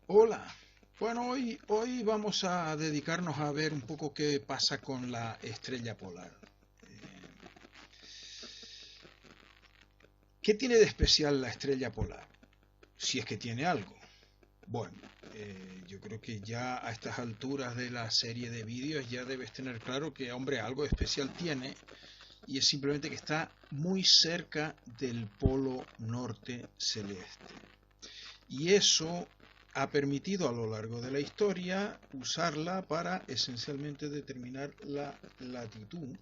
Hola. Bueno, hoy vamos a dedicarnos a ver un poco qué pasa con la estrella polar. ¿Qué tiene de especial la estrella polar? Si es que tiene algo. Bueno, yo creo que ya a estas alturas de la serie de vídeos ya debes tener claro que, hombre, algo especial tiene y es simplemente que está muy cerca del polo norte celeste. Y eso ha permitido a lo largo de la historia usarla para esencialmente determinar la latitud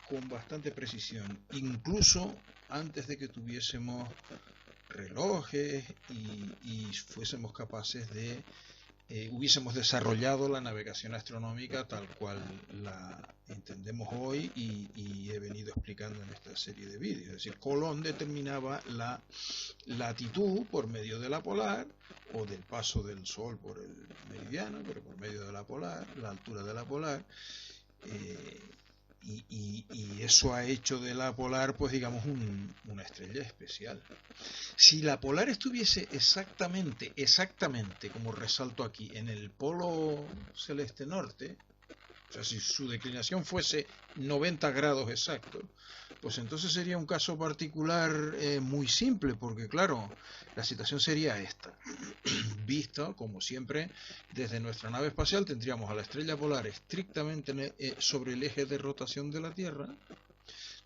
con bastante precisión, incluso antes de que tuviésemos relojes y fuésemos capaces de hubiésemos desarrollado la navegación astronómica tal cual la entendemos hoy y he venido explicando en esta serie de vídeos. Es decir, Colón determinaba la latitud por medio de la polar o del paso del Sol por el meridiano, pero por medio de la polar, la altura de la polar. eh, y eso ha hecho de la polar, pues digamos, una estrella especial. Si la polar estuviese exactamente, como resalto aquí, en el polo celeste norte, o sea, si su declinación fuese 90 grados exactos, pues entonces sería un caso particular muy simple, porque claro, la situación sería esta. Vista, como siempre, desde nuestra nave espacial tendríamos a la estrella polar estrictamente sobre el eje de rotación de la Tierra,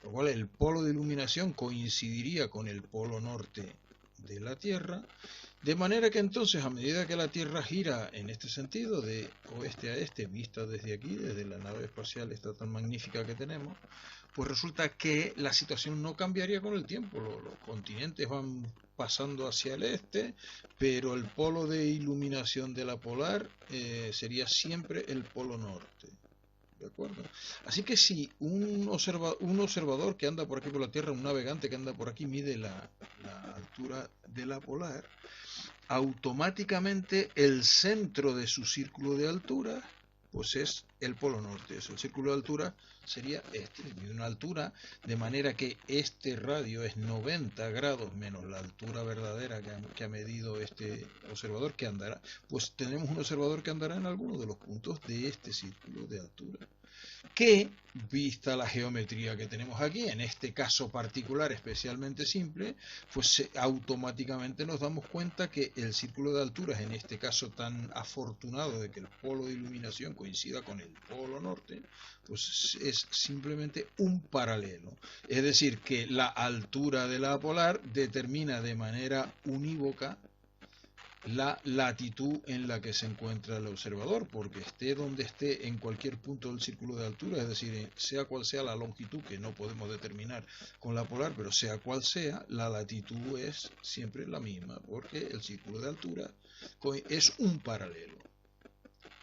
lo cual el polo de iluminación coincidiría con el polo norte de la Tierra, de manera que entonces a medida que la Tierra gira en este sentido, de oeste a este, vista desde aquí, desde la nave espacial esta tan magnífica que tenemos, pues resulta que la situación no cambiaría con el tiempo. Los continentes van pasando hacia el este, pero el polo de iluminación de la polar sería siempre el polo norte. ¿De acuerdo? Así que si un observador que anda por aquí por la Tierra, un navegante que anda por aquí, mide la altura de la polar, automáticamente el centro de su círculo de altura pues es el polo norte. El círculo de altura sería este, de una altura, de manera que este radio es 90 grados menos la altura verdadera que ha medido este observador que andará. Pues tenemos un observador que andará en alguno de los puntos de este círculo de altura que, vista la geometría que tenemos aquí, en este caso particular especialmente simple, pues automáticamente nos damos cuenta que el círculo de alturas, en este caso tan afortunado de que el polo de iluminación coincida con el polo norte, pues es simplemente un paralelo. Es decir, que la altura de la polar determina de manera unívoca la latitud en la que se encuentra el observador, porque esté donde esté en cualquier punto del círculo de altura, es decir, sea cual sea la longitud, que no podemos determinar con la polar, pero sea cual sea, la latitud es siempre la misma, porque el círculo de altura es un paralelo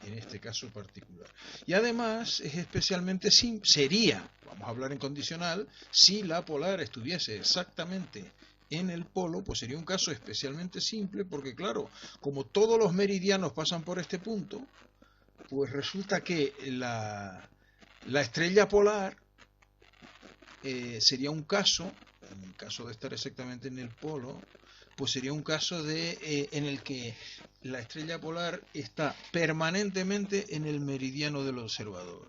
en este caso particular. Y además es especialmente sería, vamos a hablar en condicional, si la polar estuviese exactamente en el polo, pues sería un caso especialmente simple, porque claro, como todos los meridianos pasan por este punto, pues resulta que la estrella polar sería un caso, en el caso de estar exactamente en el polo, pues sería un caso en el que la estrella polar está permanentemente en el meridiano del observador.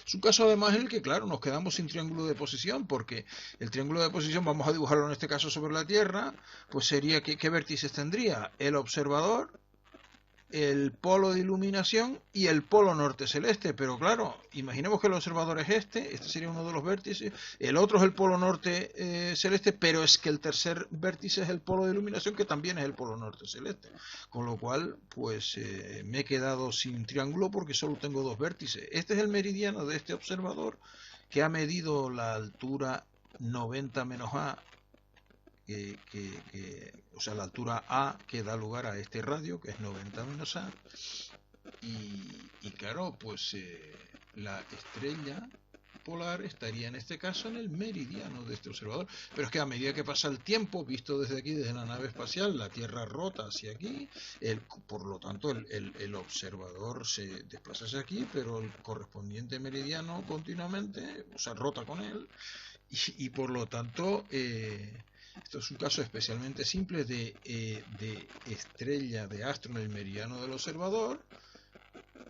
Es un caso además en el que, claro, nos quedamos sin triángulo de posición, porque el triángulo de posición, vamos a dibujarlo en este caso sobre la Tierra, pues sería, ¿qué vértices tendría? El observador, el polo de iluminación y el polo norte celeste, pero claro, imaginemos que el observador es este sería uno de los vértices, el otro es el polo norte celeste, pero es que el tercer vértice es el polo de iluminación que también es el polo norte celeste, con lo cual pues me he quedado sin triángulo porque solo tengo dos vértices. Este es el meridiano de este observador que ha medido la altura 90 menos A o sea, la altura A que da lugar a este radio, que es 90 menos A, y claro, pues la estrella polar estaría en este caso en el meridiano de este observador. Pero es que a medida que pasa el tiempo, visto desde aquí, desde la nave espacial, la Tierra rota hacia aquí, por lo tanto el observador se desplaza hacia aquí, pero el correspondiente meridiano continuamente, o sea, rota con él, y por lo tanto Esto es un caso especialmente simple de estrella de astro en el meridiano del observador,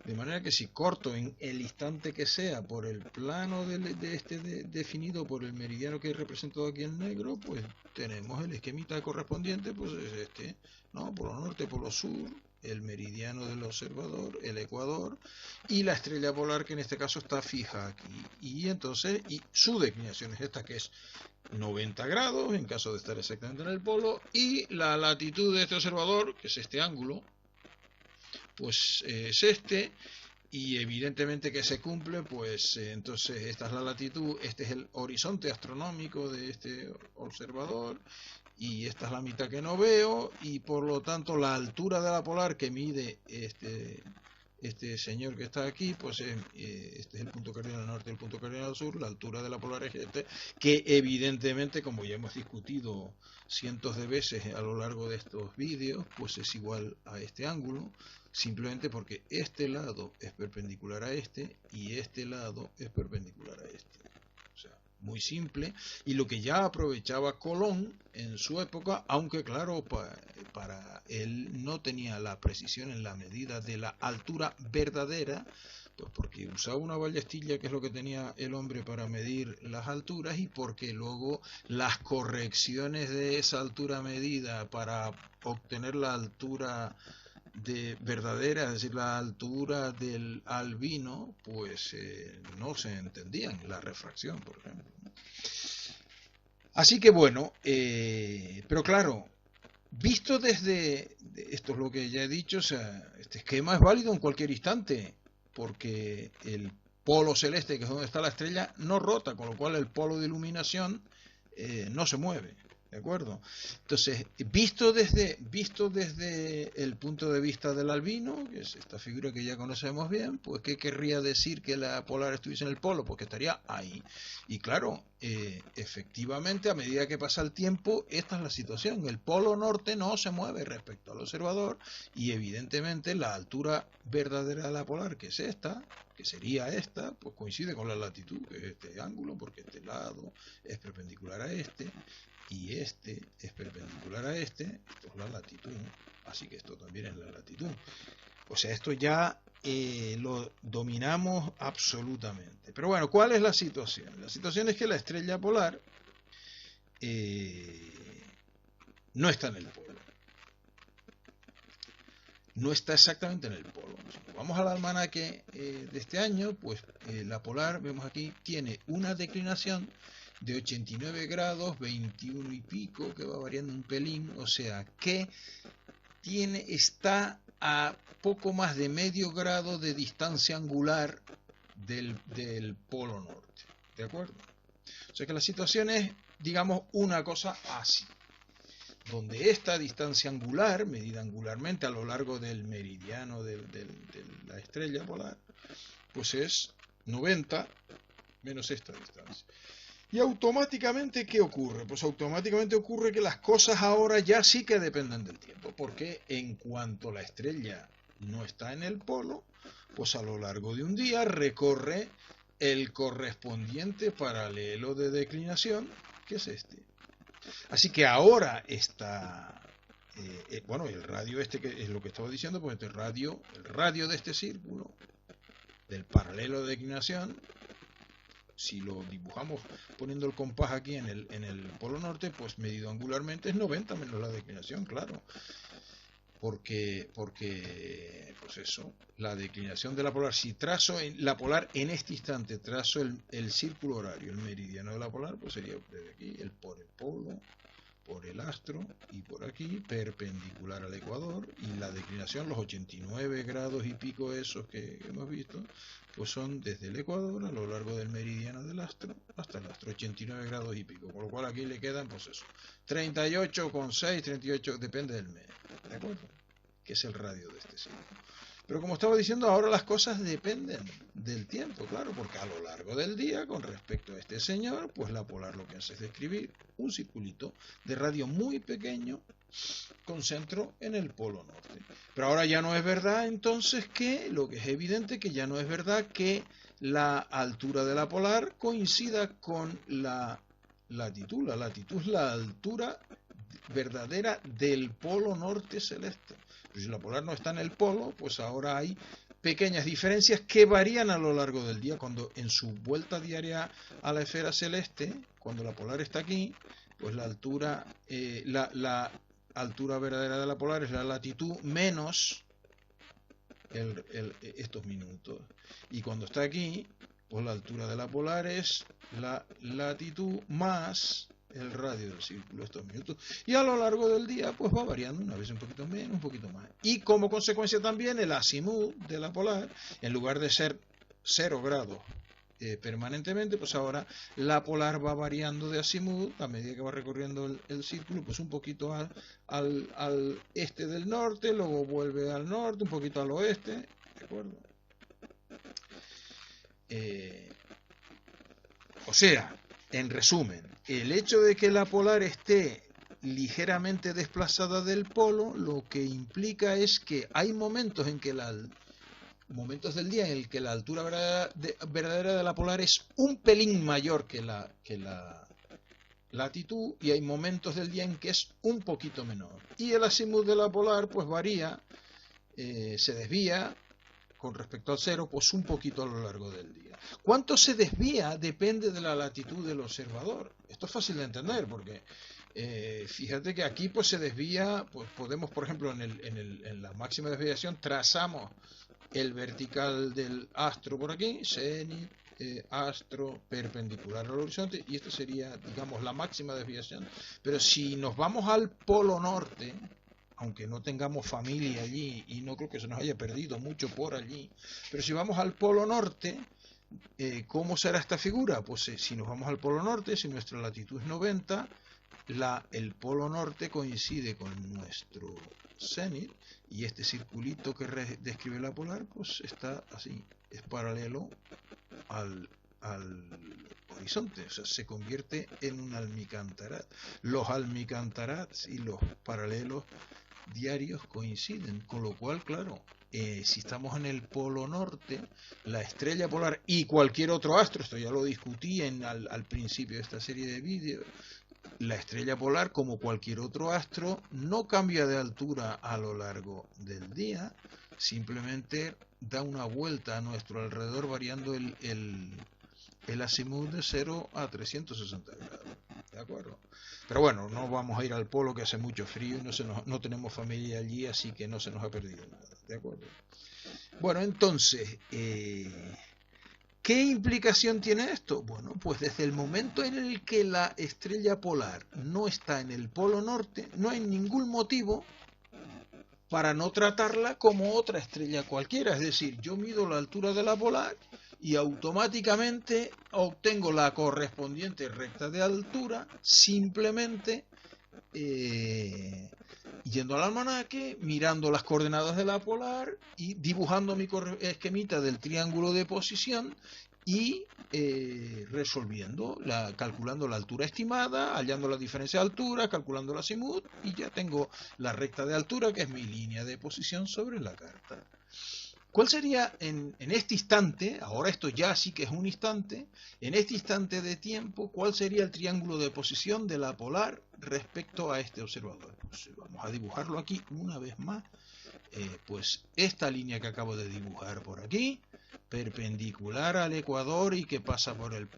de manera que si corto en el instante que sea por el plano definido por el meridiano que he representado aquí en negro, pues tenemos el esquemita correspondiente, pues es este, ¿no? Polo norte, polo sur, el meridiano del observador, el ecuador y la estrella polar, que en este caso está fija aquí. Y entonces, y su declinación es esta, que es 90 grados en caso de estar exactamente en el polo, y la latitud de este observador, que es este ángulo, pues es este, y evidentemente que se cumple, pues entonces esta es la latitud, este es el horizonte astronómico de este observador, y esta es la mitad que no veo, y por lo tanto la altura de la polar que mide este señor que está aquí, pues este es el punto cardinal norte y el punto cardinal sur, la altura de la polar es este, que evidentemente, como ya hemos discutido cientos de veces a lo largo de estos vídeos, pues es igual a este ángulo, simplemente porque este lado es perpendicular a este y este lado es perpendicular a este. O sea, muy simple, y lo que ya aprovechaba Colón en su época, aunque claro, para él no tenía la precisión en la medida de la altura verdadera, pues porque usaba una ballestilla, que es lo que tenía el hombre para medir las alturas, y porque luego las correcciones de esa altura medida para obtener la altura verdadera, es decir, la altura del albino, pues no se entendían, la refracción, por ejemplo. Así que bueno, pero claro, visto desde, esto es lo que ya he dicho, o sea, este esquema es válido en cualquier instante, porque el polo celeste, que es donde está la estrella, no rota, con lo cual el polo de iluminación no se mueve. ¿De acuerdo? Entonces, visto desde el punto de vista del albino, que es esta figura que ya conocemos bien, pues ¿qué querría decir que la polar estuviese en el polo? Pues que estaría ahí. Y claro, efectivamente, a medida que pasa el tiempo, esta es la situación. El polo norte no se mueve respecto al observador, y evidentemente la altura verdadera de la polar, que es esta, que sería esta, pues coincide con la latitud, que es este ángulo, porque este lado es perpendicular a este, y este es perpendicular a este, esto es la latitud, así que esto también es la latitud. O sea, esto ya lo dominamos absolutamente. Pero bueno, ¿cuál es la situación? La situación es que la estrella polar no está en el polo. No está exactamente en el polo. Si vamos al almanaque de este año, pues la polar, vemos aquí, tiene una declinación de 89 grados, 21 y pico, que va variando un pelín, o sea que está a poco más de medio grado de distancia angular del polo norte, ¿de acuerdo? O sea que la situación es, digamos, una cosa así, donde esta distancia angular, medida angularmente a lo largo del meridiano de la estrella polar, pues es 90 menos esta distancia. Y automáticamente, ¿qué ocurre? Pues automáticamente ocurre que las cosas ahora ya sí que dependen del tiempo, porque en cuanto la estrella no está en el polo, pues a lo largo de un día recorre el correspondiente paralelo de declinación, que es este. Así que ahora está, bueno, el radio este, que es lo que estaba diciendo, pues el radio de este círculo, del paralelo de declinación, si lo dibujamos poniendo el compás aquí en el polo norte, pues medido angularmente es 90 menos la declinación, claro. Porque pues eso, la declinación de la polar, si trazo la polar en este instante, trazo el círculo horario, el meridiano de la polar, pues sería desde aquí, por el polo, por el astro, y por aquí, perpendicular al ecuador, y la declinación, los 89 grados y pico esos que hemos visto, pues son desde el ecuador a lo largo del meridiano del astro hasta el astro, 89 grados y pico, con lo cual aquí le quedan, pues eso, 38,6, 38, depende del mes, ¿de acuerdo? Que es el radio de este círculo. Pero como estaba diciendo, ahora las cosas dependen del tiempo, claro, porque a lo largo del día, con respecto a este señor, pues la polar lo que hace es describir un circulito de radio muy pequeño con centro en el polo norte. Pero ahora ya no es verdad, entonces, que lo que es evidente que ya no es verdad que la altura de la polar coincida con la latitud. La latitud es la altura verdadera del polo norte celeste. Pues si la polar no está en el polo, pues ahora hay pequeñas diferencias que varían a lo largo del día. Cuando en su vuelta diaria a la esfera celeste, cuando la polar está aquí, pues la altura verdadera de la polar es la latitud menos estos minutos. Y cuando está aquí, pues la altura de la polar es la latitud más el radio del círculo, estos minutos. Y a lo largo del día, pues va variando, una vez un poquito menos, un poquito más. Y como consecuencia también el azimut de la polar, en lugar de ser 0 grados permanentemente, pues ahora la polar va variando de azimut a medida que va recorriendo el círculo, pues un poquito al este del norte, luego vuelve al norte, un poquito al oeste, ¿de acuerdo? O sea, en resumen, el hecho de que la polar esté ligeramente desplazada del polo, lo que implica es que hay momentos en que momentos del día en el que la altura verdadera de la polar es un pelín mayor que la latitud, y hay momentos del día en que es un poquito menor. Y el azimut de la polar pues varía, se desvía con respecto al cero, pues un poquito a lo largo del día. ¿Cuánto se desvía? Depende de la latitud del observador. Esto es fácil de entender porque fíjate que aquí pues se desvía, pues podemos, por ejemplo, en la máxima desviación trazamos el vertical del astro por aquí, cenit, astro perpendicular al horizonte, y esto sería, digamos, la máxima desviación. Pero si nos vamos al polo norte, aunque no tengamos familia allí y no creo que se nos haya perdido mucho por allí, pero si vamos al polo norte, ¿cómo será esta figura? Pues si nos vamos al polo norte, si nuestra latitud es 90, el polo norte coincide con nuestro cenit, y este circulito que describe la polar pues está así, es paralelo al horizonte, o sea, se convierte en un almicantarat. Los almicantarats y los paralelos diarios coinciden, con lo cual, claro, si estamos en el polo norte, la estrella polar y cualquier otro astro, esto ya lo discutí al principio de esta serie de vídeos, la estrella polar, como cualquier otro astro, no cambia de altura a lo largo del día, simplemente da una vuelta a nuestro alrededor variando el azimut de 0 a 360 grados. ¿De acuerdo? Pero bueno, no vamos a ir al polo, que hace mucho frío y no tenemos familia allí, así que no se nos ha perdido nada. ¿De acuerdo? Bueno, entonces, ¿qué implicación tiene esto? Bueno, pues desde el momento en el que la estrella polar no está en el polo norte, no hay ningún motivo para no tratarla como otra estrella cualquiera. Es decir, yo mido la altura de la polar y automáticamente obtengo la correspondiente recta de altura simplemente yendo al almanaque, mirando las coordenadas de la polar y dibujando mi esquemita del triángulo de posición y resolviendo, calculando la altura estimada, hallando la diferencia de altura, calculando el azimut, y ya tengo la recta de altura, que es mi línea de posición sobre la carta. ¿Cuál sería en este instante, ahora esto ya sí que es un instante, en este instante de tiempo, cuál sería el triángulo de posición de la polar respecto a este observador? Pues vamos a dibujarlo aquí una vez más. Pues esta línea que acabo de dibujar por aquí, perpendicular al ecuador y que pasa por el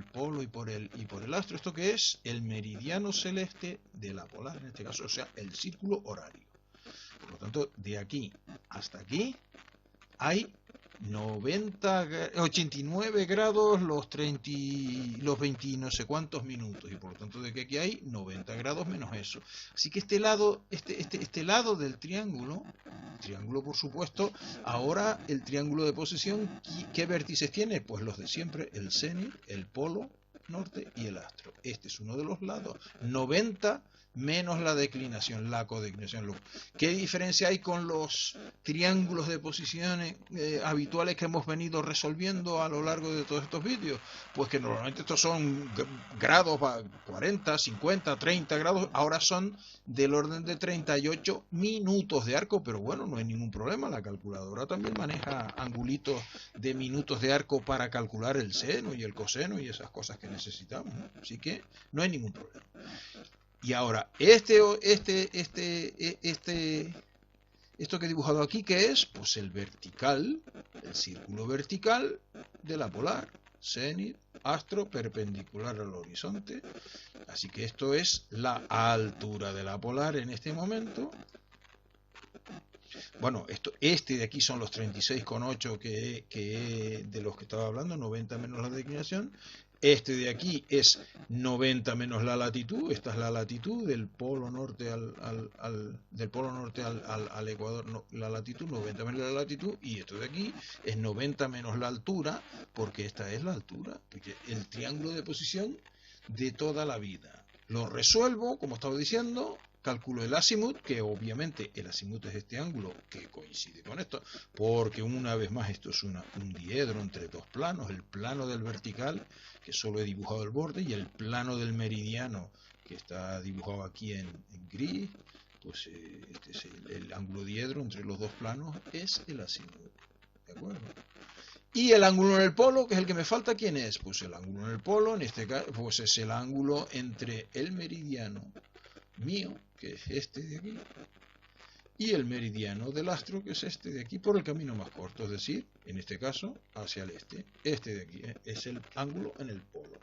polo y por el astro, ¿esto qué es? El meridiano celeste de la polar, en este caso, o sea, el círculo horario. Por lo tanto, de aquí hasta aquí hay 89 grados los 20 no sé cuántos minutos, y por lo tanto de que aquí hay 90 grados menos eso. Así que este lado del triángulo por supuesto, ahora el triángulo de posición, ¿qué vértices tiene? Pues los de siempre, el cenit, el polo norte y el astro. Este es uno de los lados, 90 menos la declinación, la codeclinación. ¿Qué diferencia hay con los triángulos de posiciones habituales que hemos venido resolviendo a lo largo de todos estos vídeos? Pues que normalmente estos son grados, 40, 50, 30 grados, ahora son del orden de 38 minutos de arco, pero bueno, no hay ningún problema, la calculadora también maneja angulitos de minutos de arco para calcular el seno y el coseno y esas cosas que necesitamos, ¿no? Así que no hay ningún problema. Y ahora, esto que he dibujado aquí, ¿qué es? Pues el vertical, el círculo vertical de la polar, cenit, astro, perpendicular al horizonte. Así que esto es la altura de la polar en este momento. Bueno, este de aquí son los 36,8 de los que estaba hablando, 90 menos la declinación. Este de aquí es 90 menos la latitud, esta es la latitud del polo norte del polo norte al Ecuador, no, la latitud, 90 menos la latitud, y esto de aquí es 90 menos la altura, porque esta es la altura, porque el triángulo de posición de toda la vida. Lo resuelvo, como estaba diciendo, calculo el azimut, que obviamente el azimut es este ángulo que coincide con esto, porque una vez más esto es un diedro entre dos planos, el plano del vertical, que solo he dibujado el borde, y el plano del meridiano, que está dibujado aquí en gris, pues este es el ángulo diedro entre los dos planos, es el azimut, ¿de acuerdo? Y el ángulo en el polo, que es el que me falta, ¿quién es? Pues el ángulo en el polo, en este caso, pues es el ángulo entre el meridiano mío, que es este de aquí, y el meridiano del astro, que es este de aquí, por el camino más corto, es decir, en este caso, hacia el este. Este de aquí es el ángulo en el polo.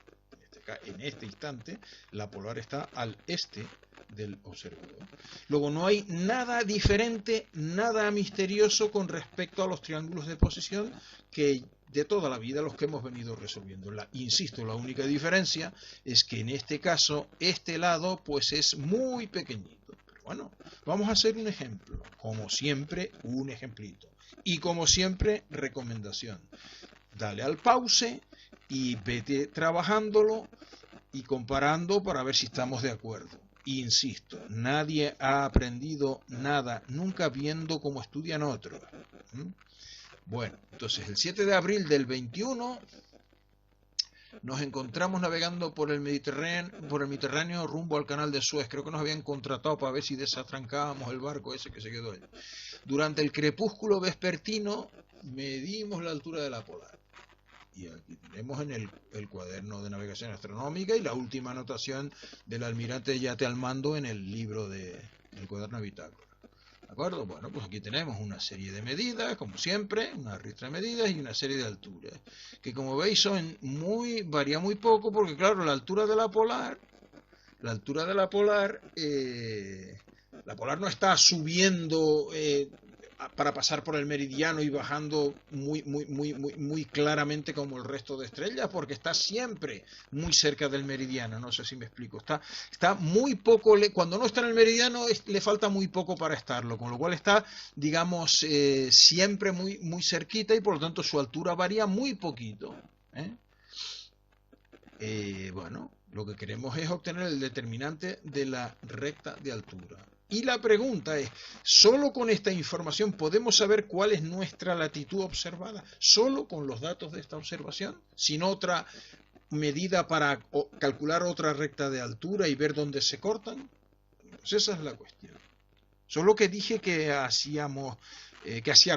En este instante, la polar está al este del observador. Luego, no hay nada diferente, nada misterioso con respecto a los triángulos de posición que de toda la vida los que hemos venido resolviendo. Insisto, la única diferencia es que en este caso, este lado pues es muy pequeñito. Pero bueno, vamos a hacer un ejemplo. Como siempre, un ejemplito. Y como siempre, recomendación. Dale al pause y vete trabajándolo y comparando para ver si estamos de acuerdo. Insisto, nadie ha aprendido nada nunca viendo cómo estudian otros. Bueno, entonces el 7 de abril del 21 nos encontramos navegando por el Mediterráneo rumbo al canal de Suez. Creo que nos habían contratado para ver si desatrancábamos el barco ese que se quedó ahí. Durante el crepúsculo vespertino medimos la altura de la polar. Y aquí tenemos en el cuaderno de navegación astronómica y la última anotación del almirante Yate al mando en el libro del cuaderno de bitácora. ¿De acuerdo? Bueno, pues aquí tenemos una serie de medidas, como siempre, una ristra de medidas y una serie de alturas, que como veis varía muy poco, porque claro, la altura de la polar no está subiendo para pasar por el meridiano y bajando muy claramente como el resto de estrellas, porque está siempre muy cerca del meridiano. No sé si me explico. Está muy poco, cuando no está en el meridiano le falta muy poco para estarlo, con lo cual está, digamos, siempre muy cerquita y por lo tanto su altura varía muy poquito. Bueno, lo que queremos es obtener el determinante de la recta de altura. Y la pregunta es, ¿solo con esta información podemos saber cuál es nuestra latitud observada? ¿Solo con los datos de esta observación? ¿Sin otra medida para calcular otra recta de altura y ver dónde se cortan? Pues esa es la cuestión. Solo que dije que hacía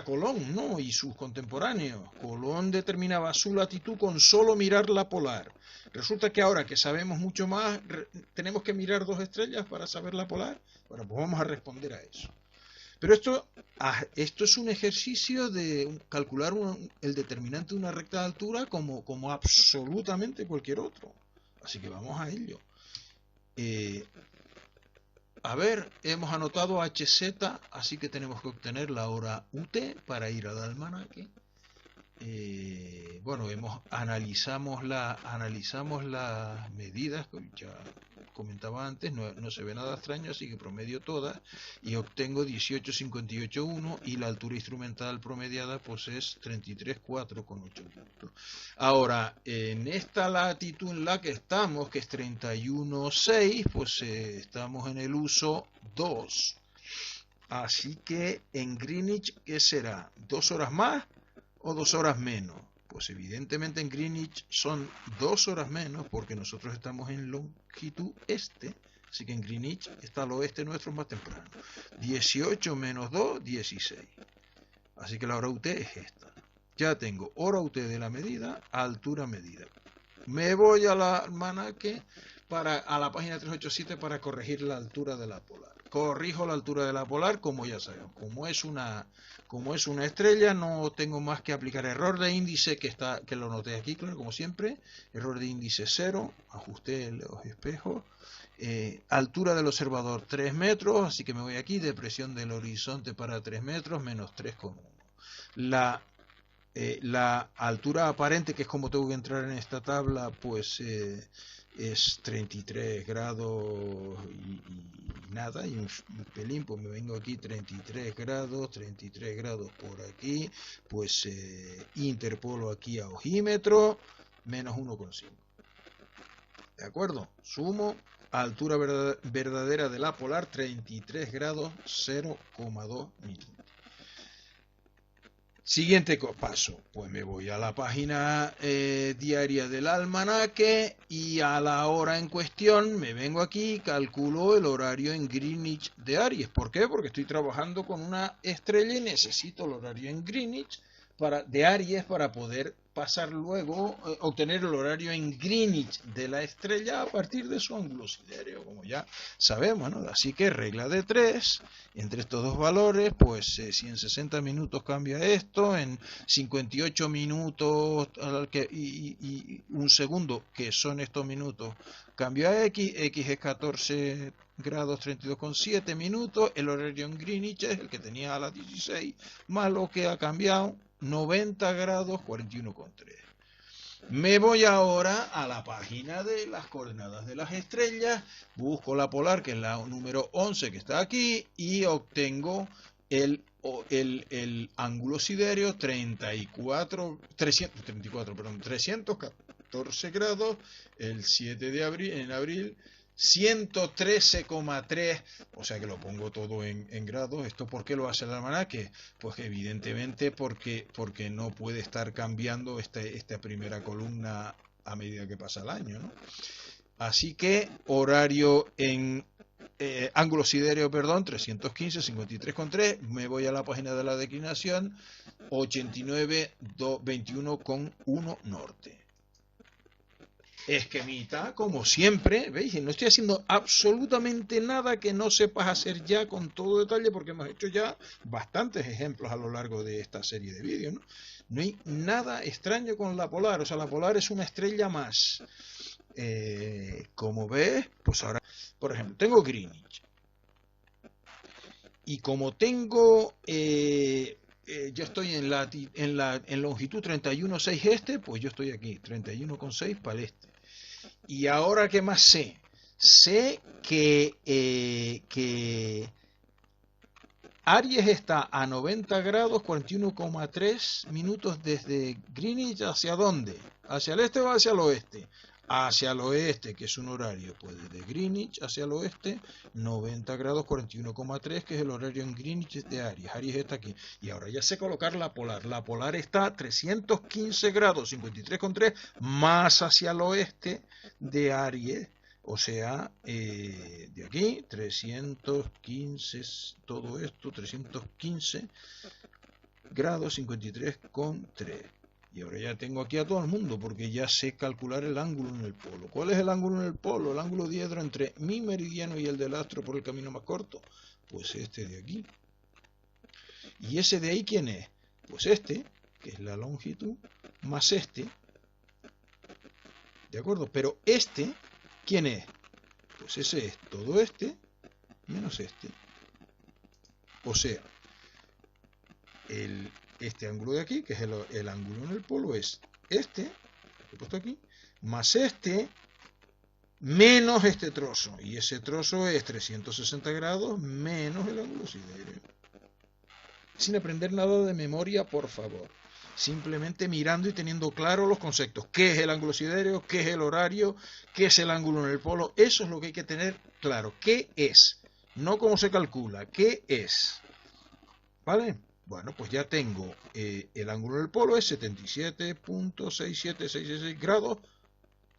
Colón, ¿no? Y sus contemporáneos. Colón determinaba su latitud con solo mirar la polar. Resulta que ahora que sabemos mucho más, tenemos que mirar dos estrellas para saber la polar. Bueno, pues vamos a responder a eso. Pero esto es un ejercicio de calcular el determinante de una recta de altura como absolutamente cualquier otro. Así que vamos a ello. A ver, hemos anotado HZ, así que tenemos que obtener la hora UT para ir al almanaque. bueno, analizamos las medidas, como ya comentaba antes, no se ve nada extraño, así que promedio todas y obtengo 18,58,1 y la altura instrumental promediada pues es 33,4,8 puntos. Ahora, en esta latitud en la que estamos, que es 31,6, pues estamos en el uso 2. Así que en Greenwich, ¿qué será? ¿2 horas más o 2 horas menos? Pues evidentemente en Greenwich son 2 horas menos porque nosotros estamos en longitud este. Así que en Greenwich está al oeste nuestro más temprano. 18 menos 2, 16. Así que la hora UT es esta. Ya tengo hora UT de la medida, altura medida. Me voy al almanaque a la página 387 para corregir la altura de la polar. Corrijo la altura de la polar, como ya sabemos. Como es una estrella, no tengo más que aplicar error de índice, que lo noté aquí, claro, como siempre. Error de índice 0, ajusté los espejos. Altura del observador 3 metros, así que me voy aquí, depresión del horizonte para 3 metros, menos 3,1. La altura aparente, que es como tengo que entrar en esta tabla, pues es 33 grados y nada, y un pelín, pues me vengo aquí 33 grados por aquí, pues interpolo aquí a ojímetro, menos 1,5. ¿De acuerdo? Sumo, altura verdadera de la polar, 33 grados, 0,2 minutos. Siguiente paso, pues me voy a la página diaria del almanaque y a la hora en cuestión me vengo aquí y calculo el horario en Greenwich de Aries. ¿Por qué? Porque estoy trabajando con una estrella y necesito el horario en Greenwich de Aries para poder pasar luego, obtener el horario en Greenwich de la estrella a partir de su ángulo siderio, como ya sabemos, ¿no? Así que regla de 3, entre estos dos valores, pues si en 60 minutos cambia esto, en 58 minutos y un segundo, que son estos minutos, cambia a X es 14 grados 32,7 minutos, el horario en Greenwich es el que tenía a las 16, más lo que ha cambiado, 90 grados 41,3. Me voy ahora a la página de las coordenadas de las estrellas, busco la polar, que es la número 11 que está aquí, y obtengo el ángulo siderio 314 grados, el 7 de abril, en abril, 113,3, o sea que lo pongo todo en grados. ¿Esto por qué lo hace el almanaque? Pues evidentemente porque no puede estar cambiando esta primera columna a medida que pasa el año, ¿no? Así que horario en ángulo siderio, perdón, 315, 53,3, me voy a la página de la declinación, 89, 21,1 norte. Esquemita, como siempre, ¿veis? No estoy haciendo absolutamente nada que no sepas hacer ya con todo detalle, porque hemos hecho ya bastantes ejemplos a lo largo de esta serie de vídeos, ¿no? No hay nada extraño con la polar, o sea, la polar es una estrella más. Como ves, pues ahora, por ejemplo, tengo Greenwich. Y como tengo... yo estoy en longitud 31,6 este, pues yo estoy aquí, 31,6 para el este. Y ahora, ¿qué más sé? Sé que Aries está a 90 grados 41,3 minutos desde Greenwich. ¿Hacia dónde? ¿Hacia el este o hacia el oeste? Hacia el oeste, que es un horario, pues desde Greenwich hacia el oeste, 90 grados 41,3, que es el horario en Greenwich de Aries. Aries está aquí. Y ahora ya sé colocar la polar. La polar está a 315 grados 53,3 más hacia el oeste de Aries. O sea, de aquí, 315, todo esto, 315 grados 53,3. Y ahora ya tengo aquí a todo el mundo, porque ya sé calcular el ángulo en el polo. ¿Cuál es el ángulo en el polo? El ángulo diedro entre mi meridiano y el del astro por el camino más corto. Pues este de aquí. ¿Y ese de ahí quién es? Pues este, que es la longitud, más este. ¿De acuerdo? Pero este, ¿quién es? Pues ese es todo este menos este. O sea, este ángulo de aquí, que es el ángulo en el polo, es este, que he puesto aquí, más este, menos este trozo. Y ese trozo es 360 grados menos el ángulo siderio. Sin aprender nada de memoria, por favor. Simplemente mirando y teniendo claro los conceptos. ¿Qué es el ángulo siderio? ¿Qué es el horario? ¿Qué es el ángulo en el polo? Eso es lo que hay que tener claro. ¿Qué es? No cómo se calcula. ¿Qué es? ¿Vale? Bueno, pues ya tengo el ángulo en el polo es 77.67666 grados.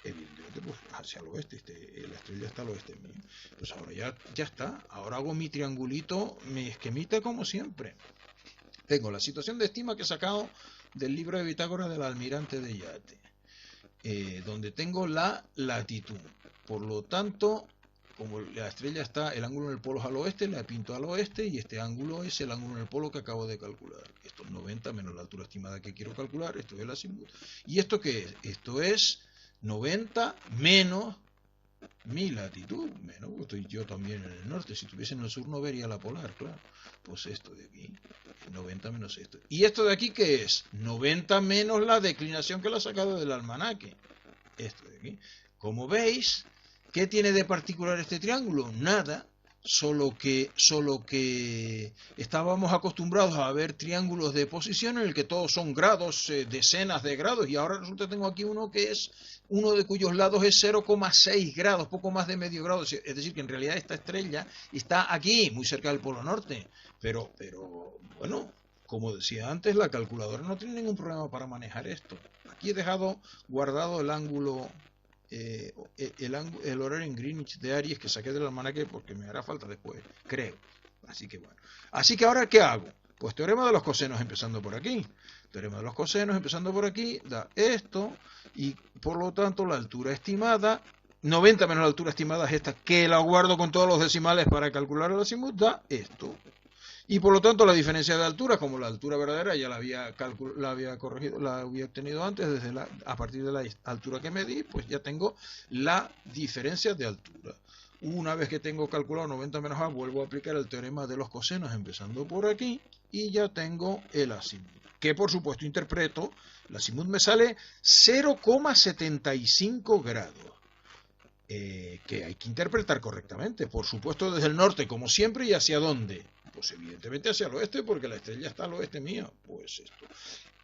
Evidentemente, pues hacia el oeste. La estrella está al oeste mío. Pues ahora ya está. Ahora hago mi triangulito, mi esquemita como siempre. Tengo la situación de estima que he sacado del libro de Bitácora del almirante de yate, donde tengo la latitud. Por lo tanto, como la estrella está, el ángulo en el polo es al oeste, la pinto al oeste y este ángulo es el ángulo en el polo que acabo de calcular. Esto es 90 menos la altura estimada que quiero calcular, esto es el azimut. ¿Y esto qué es? Esto es 90 menos mi latitud, menos, porque estoy yo también en el norte. Si estuviese en el sur no vería la polar, claro. Pues esto de aquí, 90 menos esto. ¿Y esto de aquí qué es? 90 menos la declinación que la he sacado del almanaque. Esto de aquí. Como veis, ¿qué tiene de particular este triángulo? Nada. Solo que estábamos acostumbrados a ver triángulos de posición en el que todos son grados, decenas de grados, y ahora resulta que tengo aquí uno que es uno de cuyos lados es 0,6 grados, poco más de medio grado, es decir, que en realidad esta estrella está aquí, muy cerca del polo norte, pero bueno, como decía antes, la calculadora no tiene ningún problema para manejar esto. Aquí he dejado guardado el ángulo, el horario en Greenwich de Aries que saqué del almanaque porque me hará falta después, creo. Así que bueno. Así que ahora, ¿qué hago? Pues teorema de los cosenos empezando por aquí. Teorema de los cosenos empezando por aquí da esto y por lo tanto la altura estimada, 90 menos la altura estimada es esta, que la guardo con todos los decimales para calcular el azimut, da esto. Y por lo tanto la diferencia de altura, como la altura verdadera ya la había corregido, la había obtenido antes, a partir de la altura que medí, pues ya tengo la diferencia de altura. Una vez que tengo calculado 90 menos a, vuelvo a aplicar el teorema de los cosenos empezando por aquí y ya tengo el azimut, que por supuesto interpreto, el azimut me sale 0,75 grados. Que hay que interpretar correctamente, por supuesto desde el norte como siempre. ¿Y hacia dónde? Pues evidentemente hacia el oeste, porque la estrella está al oeste mío. Pues esto,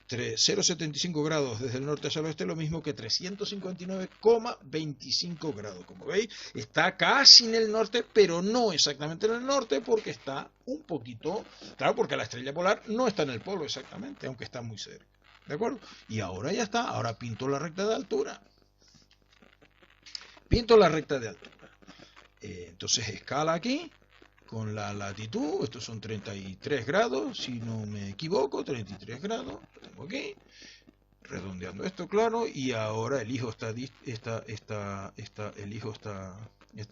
0,75 grados desde el norte hacia el oeste, lo mismo que 359,25 grados. Como veis, está casi en el norte, pero no exactamente en el norte, porque está un poquito, claro, porque la estrella polar no está en el polo exactamente, aunque está muy cerca. ¿De acuerdo? Y ahora ya está, ahora pinto la recta de altura. Pinto la recta de altura. Entonces escala aquí con la latitud. Estos son 33 grados, si no me equivoco, 33 grados. Lo tengo aquí. Redondeando esto, claro. Y ahora elijo esta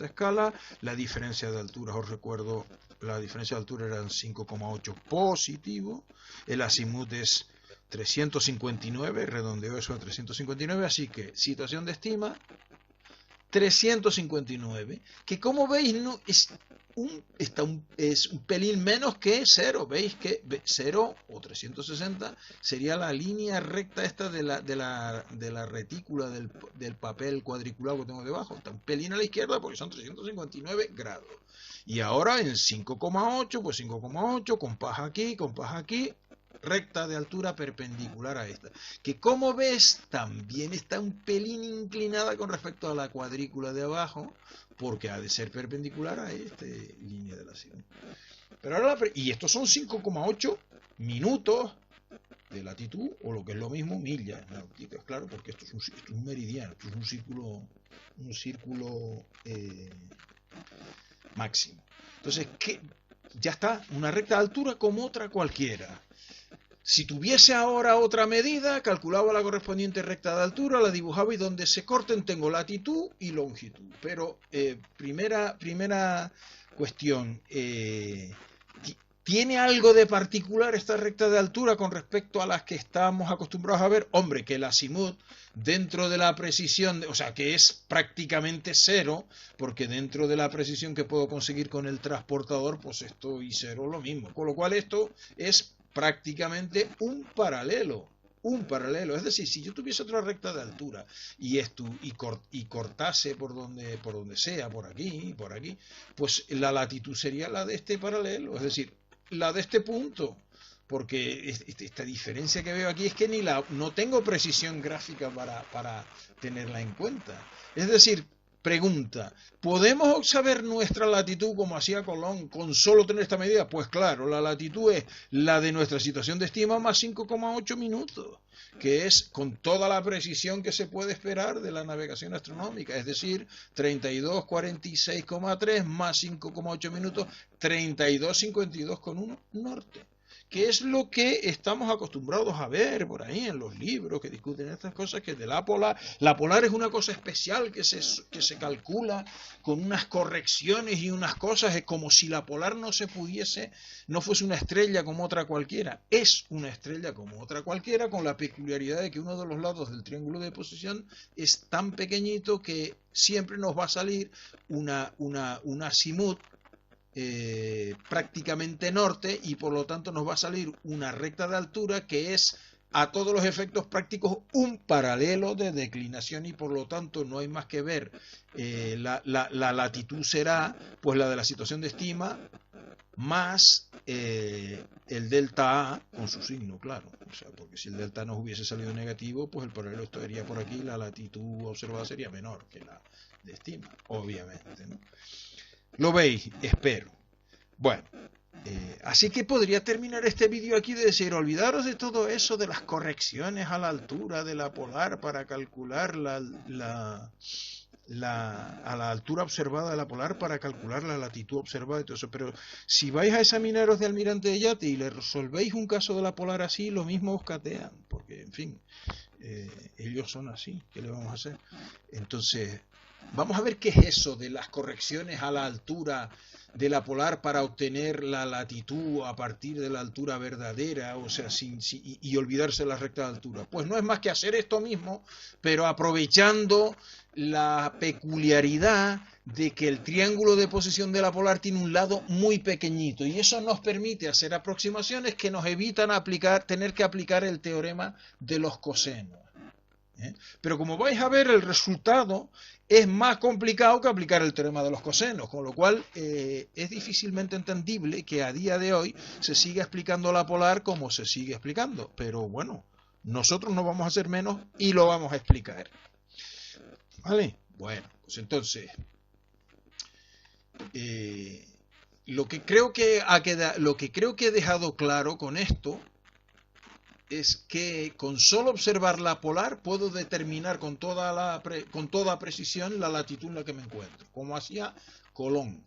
escala. La diferencia de altura, os recuerdo, la diferencia de altura eran 5,8 positivo. El azimut es 359, redondeo eso a 359. Así que situación de estima 359, que como veis no es un pelín menos que 0. Veis que 0 o 360 sería la línea recta esta de la retícula del papel cuadriculado que tengo debajo. Está un pelín a la izquierda porque son 359 grados. Y ahora en 5,8, pues 5,8, compás aquí, recta de altura perpendicular a esta, que como ves también está un pelín inclinada con respecto a la cuadrícula de abajo, porque ha de ser perpendicular a esta línea de la siguiente. Pero ahora y estos son 5,8 minutos de latitud, o lo que es lo mismo, millas náuticas, claro, porque esto es un meridiano, esto es un círculo máximo. Entonces, ya está, una recta de altura como otra cualquiera. Si tuviese ahora otra medida, calculaba la correspondiente recta de altura, la dibujaba y donde se corten tengo latitud y longitud. Pero primera cuestión, ¿tiene algo de particular esta recta de altura con respecto a las que estamos acostumbrados a ver? Hombre, que el azimut dentro de la precisión, o sea, que es prácticamente 0, porque dentro de la precisión que puedo conseguir con el transportador, pues esto y 0 lo mismo. Con lo cual esto es prácticamente un paralelo. Un paralelo, es decir, si yo tuviese otra recta de altura y cortase por donde sea, por aquí, pues la latitud sería la de este paralelo, es decir, la de este punto, porque esta diferencia que veo aquí es que no tengo precisión gráfica para tenerla en cuenta. Es decir, pregunta, ¿podemos saber nuestra latitud como hacía Colón con solo tener esta medida? Pues claro, la latitud es la de nuestra situación de estima más 5,8 minutos, que es con toda la precisión que se puede esperar de la navegación astronómica, es decir, 32,46,3 más 5,8 minutos, 32,52,1 norte, que es lo que estamos acostumbrados a ver por ahí en los libros que discuten estas cosas, que de la polar es una cosa especial que se calcula con unas correcciones y unas cosas, es como si la polar no fuese una estrella como otra cualquiera, es una estrella como otra cualquiera, con la peculiaridad de que uno de los lados del triángulo de posición es tan pequeñito que siempre nos va a salir una azimut prácticamente norte, y por lo tanto nos va a salir una recta de altura que es a todos los efectos prácticos un paralelo de declinación, y por lo tanto no hay más que ver, la latitud será pues la de la situación de estima más el delta A con su signo, claro, o sea, porque si el delta nos hubiese salido negativo, pues el paralelo estaría por aquí, la latitud observada sería menor que la de estima, obviamente, ¿no? ¿Lo veis? Espero. Bueno, así que podría terminar este vídeo aquí de decir, olvidaros de todo eso, de las correcciones a la altura de la polar para calcular a la altura observada de la polar para calcular la latitud observada y todo eso. Pero si vais a examinaros de almirante de yate y le resolvéis un caso de la polar así, lo mismo os catean, porque en fin, ellos son así, ¿qué le vamos a hacer? Entonces, vamos a ver qué es eso de las correcciones a la altura de la polar para obtener la latitud a partir de la altura verdadera, o sea, y olvidarse de la recta de altura. Pues no es más que hacer esto mismo, pero aprovechando la peculiaridad de que el triángulo de posición de la polar tiene un lado muy pequeñito, y eso nos permite hacer aproximaciones que nos evitan tener que aplicar el teorema de los cosenos. Pero como vais a ver, el resultado es más complicado que aplicar el teorema de los cosenos, con lo cual es difícilmente entendible que a día de hoy se siga explicando la polar como se sigue explicando. Pero bueno, nosotros no vamos a hacer menos y lo vamos a explicar. ¿Vale? Bueno, pues entonces, lo que creo que he dejado claro con esto es que con solo observar la polar puedo determinar con toda precisión la latitud en la que me encuentro, como hacía Colón.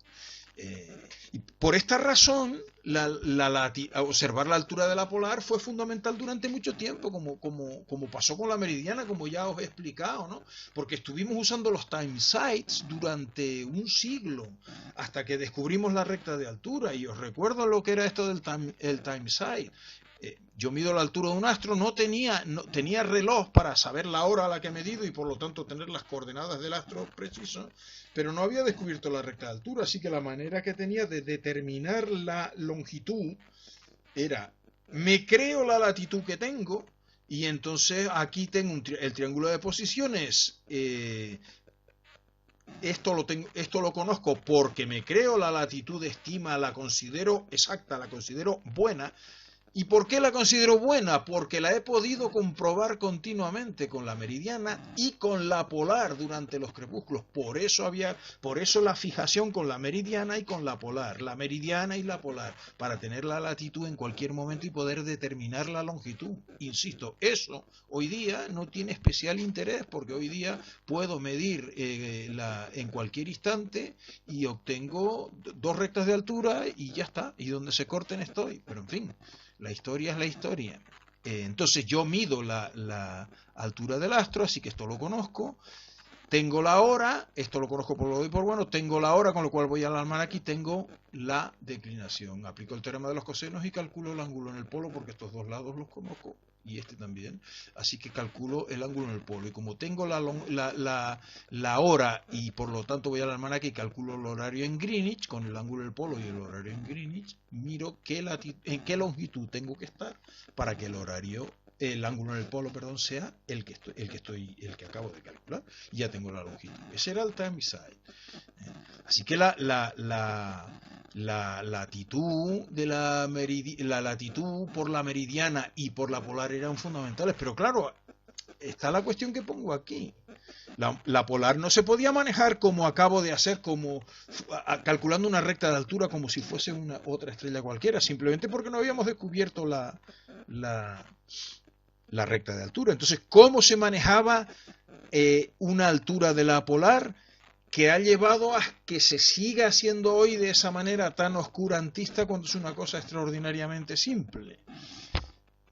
Y por esta razón, observar la altura de la polar fue fundamental durante mucho tiempo, como pasó con la meridiana, como ya os he explicado, ¿no? Porque estuvimos usando los time sites durante un siglo, hasta que descubrimos la recta de altura. Y os recuerdo lo que era esto del time site. Yo mido la altura de un astro, no tenía reloj para saber la hora a la que he medido y por lo tanto tener las coordenadas del astro preciso, pero no había descubierto la recta de altura, así que la manera que tenía de determinar la longitud era, me creo la latitud que tengo, y entonces aquí tengo el triángulo de posiciones. Esto lo conozco porque me creo la latitud de estima, la considero exacta, la considero buena. ¿Y por qué la considero buena? Porque la he podido comprobar continuamente con la meridiana y con la polar durante los crepúsculos. Por eso la fijación con la meridiana y con la polar, la meridiana y la polar, para tener la latitud en cualquier momento y poder determinar la longitud. Insisto, eso hoy día no tiene especial interés, porque hoy día puedo medir en cualquier instante y obtengo dos rectas de altura y ya está, y donde se corten estoy. Pero en fin, la historia es la historia. Entonces yo mido la altura del astro, así que esto lo conozco. tengo la hora, esto lo conozco por lo doy por bueno, tengo la hora, con lo cual voy al almanaque y tengo la declinación. Aplico el teorema de los cosenos y calculo el ángulo en el polo, porque estos dos lados los conozco, y este también. Así que calculo el ángulo en el polo. Y como tengo la hora y por lo tanto voy al almanaque y calculo el horario en Greenwich, con el ángulo del polo y el horario en Greenwich, miro en qué longitud tengo que estar para que el ángulo en el polo, perdón, sea el que acabo de calcular. Y ya tengo la longitud. Ese era el time side. Así que la latitud de la latitud por la meridiana y por la polar eran fundamentales, pero claro, está la cuestión que pongo aquí. La polar no se podía manejar como acabo de hacer, calculando una recta de altura como si fuese otra estrella cualquiera, simplemente porque no habíamos descubierto la recta de altura. Entonces, ¿cómo se manejaba una altura de la polar que ha llevado a que se siga haciendo hoy de esa manera tan oscurantista cuando es una cosa extraordinariamente simple?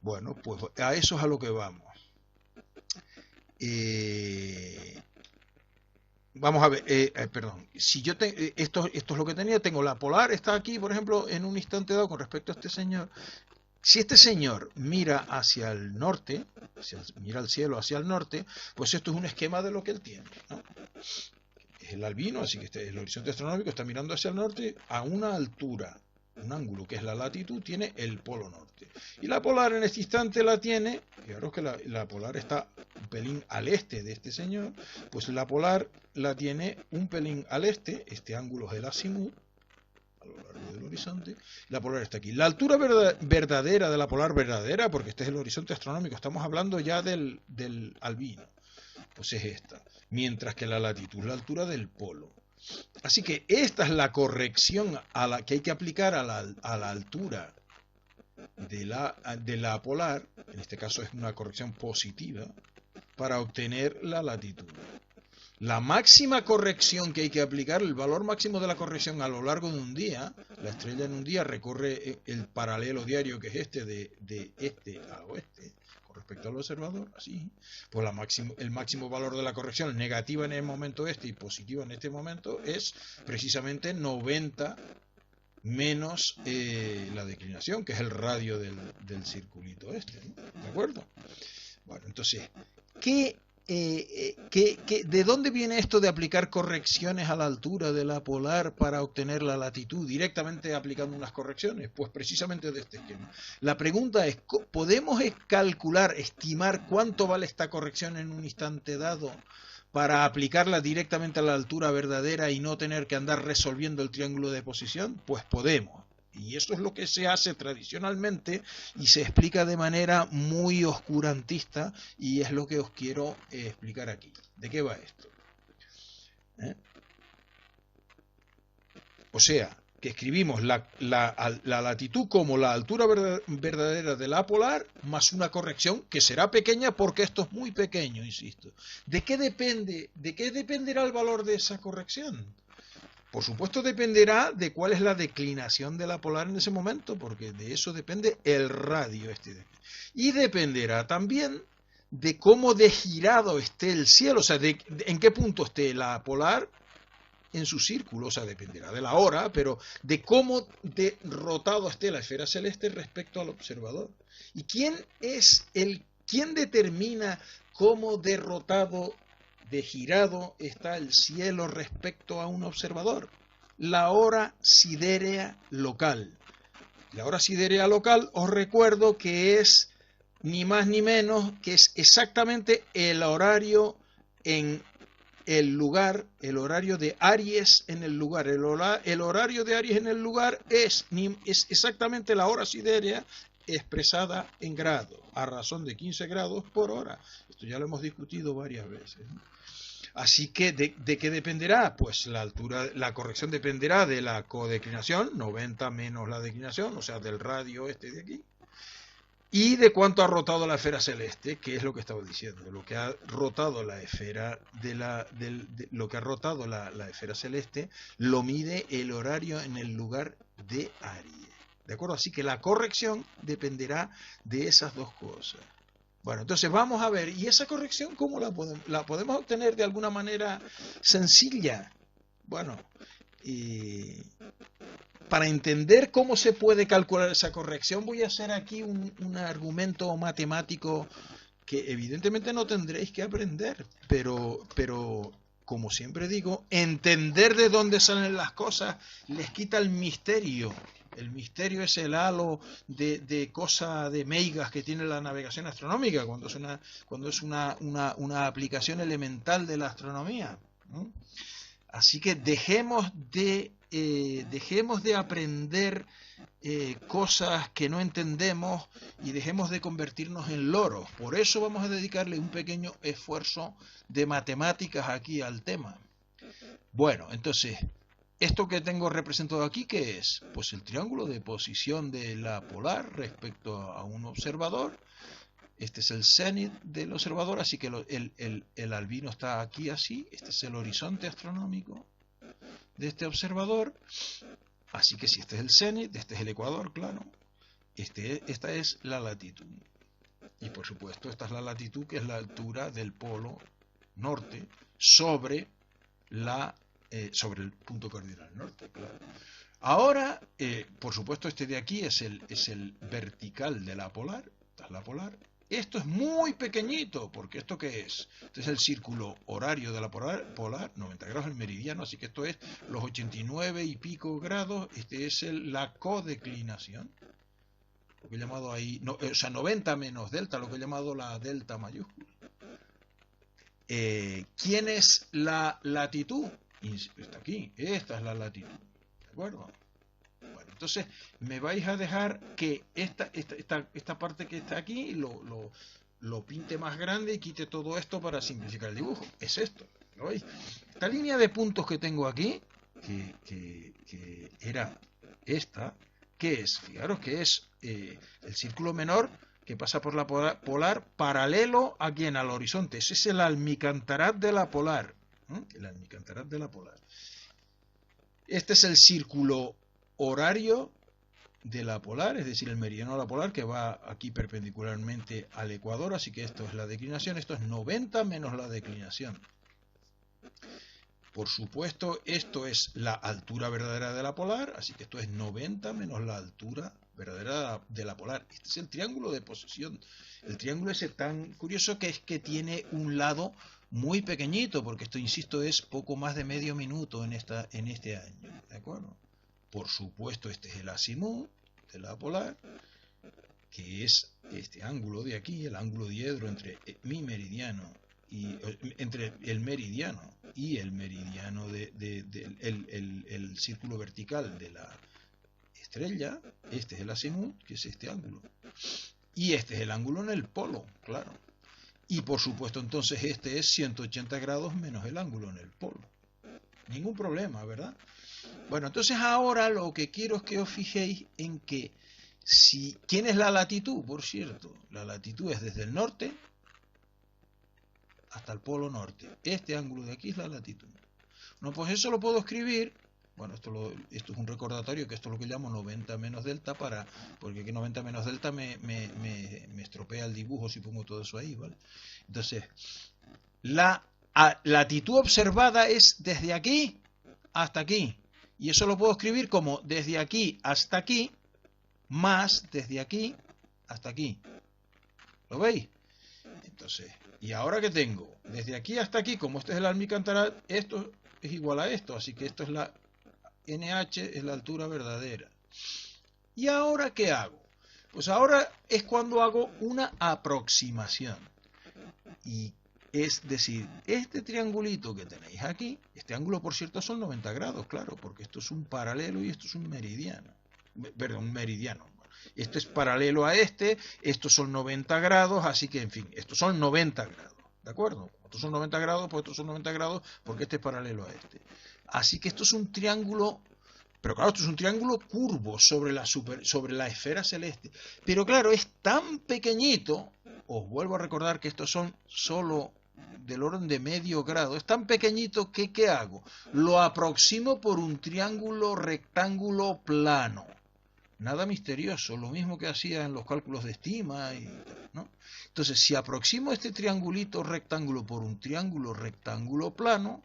Bueno, pues a eso es a lo que vamos. Vamos a ver, perdón, si yo esto es lo que tenía, tengo la polar, está aquí, por ejemplo, en un instante dado con respecto a este señor. Si este señor mira hacia el norte, mira al cielo hacia el norte, pues esto es un esquema de lo que él tiene, ¿no? Es el albino, así que el horizonte astronómico está mirando hacia el norte a una altura, un ángulo que es la latitud, tiene el polo norte. Y la polar en este instante la tiene, fijaros que la polar está un pelín al este de este señor, pues la polar la tiene un pelín al este ángulo es el azimut, a lo largo del horizonte, la polar está aquí. La altura verdadera de la polar verdadera, porque este es el horizonte astronómico, estamos hablando ya del albino, pues es esta, mientras que la latitud es la altura del polo. Así que esta es la corrección a la que hay que aplicar a la altura de la polar, en este caso es una corrección positiva, para obtener la latitud. La máxima corrección que hay que aplicar, el valor máximo de la corrección a lo largo de un día, la estrella en un día recorre el paralelo diario que es este de este a oeste, con respecto al observador, así, pues el máximo valor de la corrección, negativa en el momento este y positiva en este momento, es precisamente 90 menos la declinación, que es el radio del circulito este, ¿no? ¿De acuerdo? Bueno, entonces, ¿de dónde viene esto de aplicar correcciones a la altura de la polar para obtener la latitud? Directamente aplicando unas correcciones, pues precisamente de este esquema. La pregunta es, ¿podemos calcular, estimar cuánto vale esta corrección en un instante dado para aplicarla directamente a la altura verdadera y no tener que andar resolviendo el triángulo de posición? Pues podemos. Y eso es lo que se hace tradicionalmente y se explica de manera muy oscurantista y es lo que os quiero explicar aquí. ¿De qué va esto? O sea, que escribimos la latitud como la altura verdadera de la polar más una corrección que será pequeña porque esto es muy pequeño, insisto. ¿De qué dependerá el valor de esa corrección? Por supuesto dependerá de cuál es la declinación de la polar en ese momento, porque de eso depende el radio este de aquí. Y dependerá también de cómo de girado esté el cielo, o sea, en qué punto esté la polar en su círculo, o sea, dependerá de la hora, pero de cómo de rotado esté la esfera celeste respecto al observador. ¿Y quién determina cómo de rotado, de girado está el cielo respecto a un observador? La hora siderea local. La hora siderea local, os recuerdo que es ni más ni menos que es exactamente el horario en el lugar, el horario de Aries en el lugar. El horario de Aries en el lugar es exactamente la hora siderea expresada en grados, a razón de 15 grados por hora. Esto ya lo hemos discutido varias veces, ¿no? Así que, ¿de qué dependerá? Pues la corrección dependerá de la codeclinación, 90 menos la declinación, o sea, del radio este de aquí, y de cuánto ha rotado la esfera celeste, que es lo que estaba diciendo. Lo que ha rotado la esfera lo que ha rotado la esfera celeste lo mide el horario en el lugar de Aries. ¿De acuerdo? Así que la corrección dependerá de esas dos cosas. Bueno, entonces vamos a ver, ¿y esa corrección cómo la podemos obtener de alguna manera sencilla? Bueno, y para entender cómo se puede calcular esa corrección, voy a hacer aquí un argumento matemático que evidentemente no tendréis que aprender, pero como siempre digo, entender de dónde salen las cosas les quita el misterio. El misterio es el halo de cosas, de meigas que tiene la navegación astronómica, cuando es una aplicación elemental de la astronomía, ¿no? Así que dejemos de aprender cosas que no entendemos y dejemos de convertirnos en loros. Por eso vamos a dedicarle un pequeño esfuerzo de matemáticas aquí al tema. Bueno, entonces, esto que tengo representado aquí, ¿qué es? Pues el triángulo de posición de la polar respecto a un observador. Este es el cenit del observador, así que el albino está aquí así. Este es el horizonte astronómico de este observador. Así que si este es el cenit, este es el ecuador, claro. Esta es la latitud. Y por supuesto, esta es la latitud, que es la altura del polo norte sobre el punto cardinal norte, claro. Ahora, por supuesto, este de aquí es el vertical de la polar. Esta es la polar. Esto es muy pequeñito, porque ¿esto qué es? Este es el círculo horario de la polar, 90 grados el meridiano, así que esto es los 89 y pico grados. Este es la codeclinación, lo que he llamado ahí, o sea, 90 menos delta, lo que he llamado la delta mayúscula. ¿Quién es la latitud? Está aquí, esta es la latitud, ¿de acuerdo? Bueno, entonces me vais a dejar que esta parte que está aquí lo pinte más grande y quite todo esto para simplificar el dibujo. Es esto, ¿lo veis? Esta línea de puntos que tengo aquí, que era esta, ¿qué es? Fijaros que es el círculo menor que pasa por la polar paralelo a quien, al horizonte. Ese es el almicantarat de la polar. El almicantarat de la polar. Este es el círculo horario de la polar, es decir, el meridiano de la polar, que va aquí perpendicularmente al ecuador, así que esto es la declinación, esto es 90 menos la declinación. Por supuesto, esto es la altura verdadera de la polar, así que esto es 90 menos la altura verdadera de la polar. Este es el triángulo de posición. El triángulo ese tan curioso que es que tiene un lado muy pequeñito, porque esto, insisto, es poco más de medio minuto en este año, ¿de acuerdo? Por supuesto, este es el azimut de la polar, que es este ángulo de aquí, el ángulo diedro entre mi meridiano y entre el meridiano y el meridiano el círculo vertical de la estrella. Este es el azimut, que es este ángulo. Y este es el ángulo en el polo, claro. Y por supuesto, entonces este es 180 grados menos el ángulo en el polo. Ningún problema, ¿verdad? Bueno, entonces ahora lo que quiero es que os fijéis en que ¿quién es la latitud? Por cierto, la latitud es desde el norte hasta el polo norte. Este ángulo de aquí es la latitud. Bueno, pues eso lo puedo escribir. Bueno, esto es un recordatorio, que esto es lo que llamo 90 menos delta, porque que 90 menos delta me estropea el dibujo si pongo todo eso ahí, ¿vale? Entonces, la latitud observada es desde aquí hasta aquí. Y eso lo puedo escribir como desde aquí hasta aquí, más desde aquí hasta aquí. ¿Lo veis? Entonces, ¿y ahora qué tengo? Desde aquí hasta aquí, como este es el almicantarat, esto es igual a esto, así que esto es la NH, es la altura verdadera. ¿Y ahora qué hago? Pues ahora es cuando hago una aproximación. Y es decir, este triangulito que tenéis aquí, este ángulo por cierto son 90 grados, claro, porque esto es un paralelo y esto es un meridiano. Perdón, un meridiano. Esto es paralelo a estos son 90 grados, así que en fin, estos son 90 grados, ¿de acuerdo? Estos son 90 grados, pues estos son 90 grados porque este es paralelo a este. Así que esto es un triángulo, pero claro, esto es un triángulo curvo sobre la esfera celeste. Pero claro, es tan pequeñito, os vuelvo a recordar que estos son solo del orden de medio grado, es tan pequeñito que ¿qué hago? Lo aproximo por un triángulo rectángulo plano. nada misterioso, lo mismo que hacía en los cálculos de estima, ¿no? Entonces, si aproximo este triangulito rectángulo por un triángulo rectángulo plano,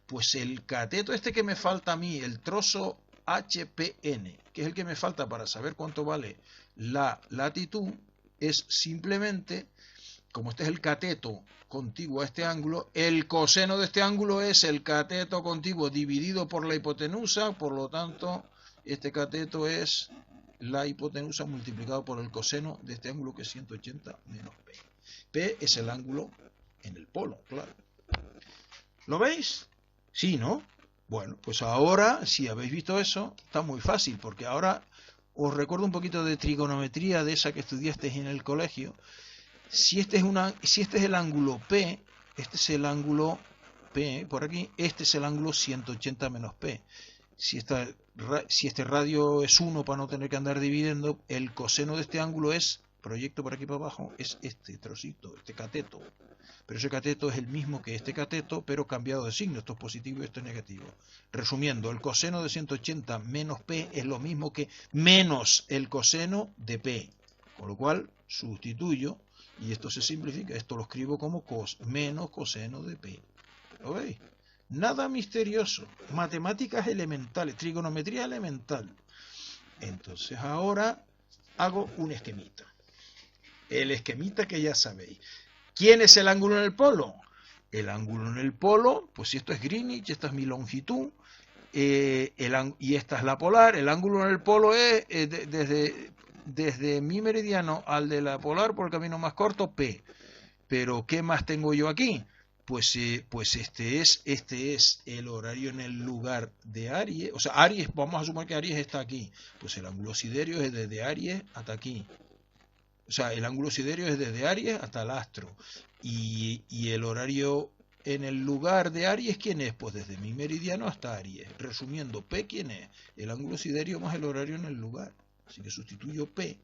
pues el cateto este que me falta a mí, el trozo HPN, que es el que me falta para saber cuánto vale la latitud, es simplemente, como este es el cateto contiguo a este ángulo, el coseno de este ángulo es el cateto contiguo dividido por la hipotenusa, por lo tanto, este cateto es la hipotenusa multiplicado por el coseno de este ángulo, que es 180 menos P. P es el ángulo en el polo, claro. ¿Lo veis? Sí, ¿no? Bueno, pues ahora, si habéis visto eso, está muy fácil, porque ahora os recuerdo un poquito de trigonometría de esa que estudiasteis en el colegio. Si este es el ángulo P, este es el ángulo P, por aquí, este es el ángulo 180 menos P. Si este radio es 1 para no tener que andar dividiendo, el coseno de este ángulo es, proyecto por aquí para abajo, es este trocito, este cateto. Pero ese cateto es el mismo que este cateto, pero cambiado de signo. Esto es positivo y esto es negativo. Resumiendo, el coseno de 180 menos P es lo mismo que menos el coseno de P. Con lo cual, sustituyo, y esto se simplifica. Esto lo escribo como menos coseno de P. ¿Lo veis? Nada misterioso. Matemáticas elementales, trigonometría elemental. Entonces ahora hago un esquemita. El esquemita que ya sabéis. ¿Quién es el ángulo en el polo? El ángulo en el polo, pues si esto es Greenwich, esta es mi longitud, y esta es la polar. El ángulo en el polo es desde mi meridiano al de la polar por el camino más corto, P. Pero ¿qué más tengo yo aquí? Pues este es el horario en el lugar de Aries. O sea, Aries, vamos a suponer que Aries está aquí. Pues el ángulo siderio es desde Aries hasta aquí. O sea, el ángulo siderio es desde Aries hasta el astro. Y el horario en el lugar de Aries, ¿quién es? Pues desde mi meridiano hasta Aries. Resumiendo, P, ¿quién es? El ángulo siderio más el horario en el lugar. Así que sustituyo P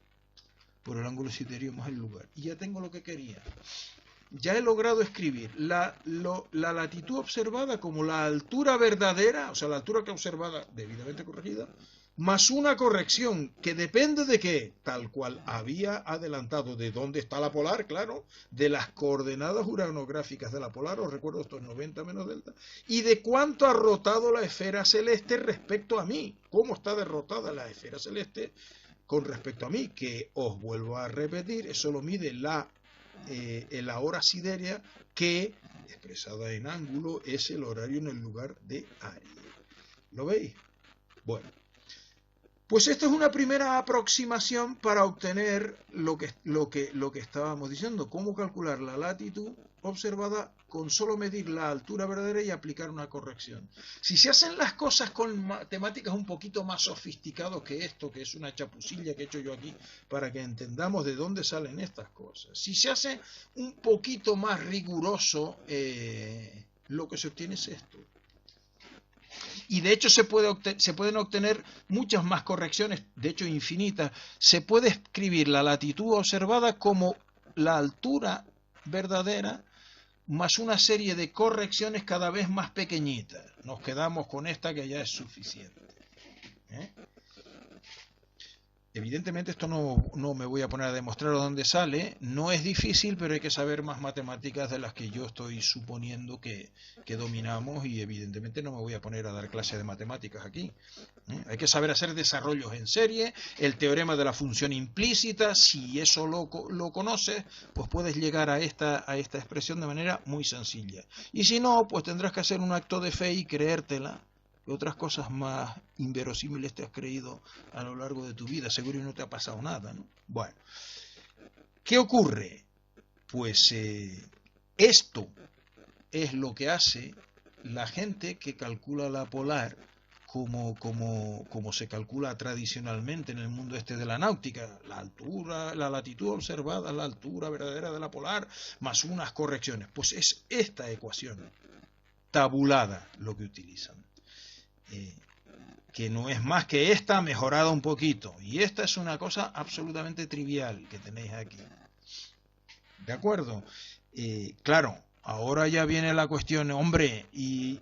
por el ángulo siderio más el lugar. Y ya tengo lo que quería. Ya he logrado escribir la latitud observada como la altura verdadera, o sea, la altura que observada debidamente corregida, más una corrección que depende de qué, tal cual había adelantado, de dónde está la polar, claro, de las coordenadas uranográficas de la polar, os recuerdo, esto es 90 menos delta, y de cuánto ha rotado la esfera celeste respecto a mí, cómo está derrotada la esfera celeste con respecto a mí, que os vuelvo a repetir, eso lo mide la hora siderea, que, expresada en ángulo, es el horario en el lugar de Aries. ¿Lo veis? Bueno. Pues esto es una primera aproximación para obtener lo que estábamos diciendo, cómo calcular la latitud observada con solo medir la altura verdadera y aplicar una corrección. Si se hacen las cosas con matemáticas un poquito más sofisticadas que esto, que es una chapucilla que he hecho yo aquí para que entendamos de dónde salen estas cosas, si se hace un poquito más riguroso, lo que se obtiene es esto. Y de hecho se pueden obtener muchas más correcciones, de hecho infinitas. Se puede escribir la latitud observada como la altura verdadera más una serie de correcciones cada vez más pequeñitas. Nos quedamos con esta que ya es suficiente. Evidentemente esto no me voy a poner a demostrar dónde sale, no es difícil, pero hay que saber más matemáticas de las que yo estoy suponiendo que dominamos, y evidentemente no me voy a poner a dar clase de matemáticas aquí. Hay que saber hacer desarrollos en serie, el teorema de la función implícita, si eso lo conoces, pues puedes llegar a esta expresión de manera muy sencilla. Y si no, pues tendrás que hacer un acto de fe y creértela. Otras cosas más inverosímiles te has creído a lo largo de tu vida, seguro y no te ha pasado nada, ¿no? Bueno, ¿qué ocurre? Pues esto es lo que hace la gente que calcula la polar como se calcula tradicionalmente en el mundo este de la náutica, la altura, la latitud observada, la altura verdadera de la polar, más unas correcciones. Pues es esta ecuación tabulada lo que utilizan. Que no es más que esta mejorada un poquito, y esta es una cosa absolutamente trivial que tenéis aquí, ¿de acuerdo? Claro, ahora ya viene la cuestión, hombre, y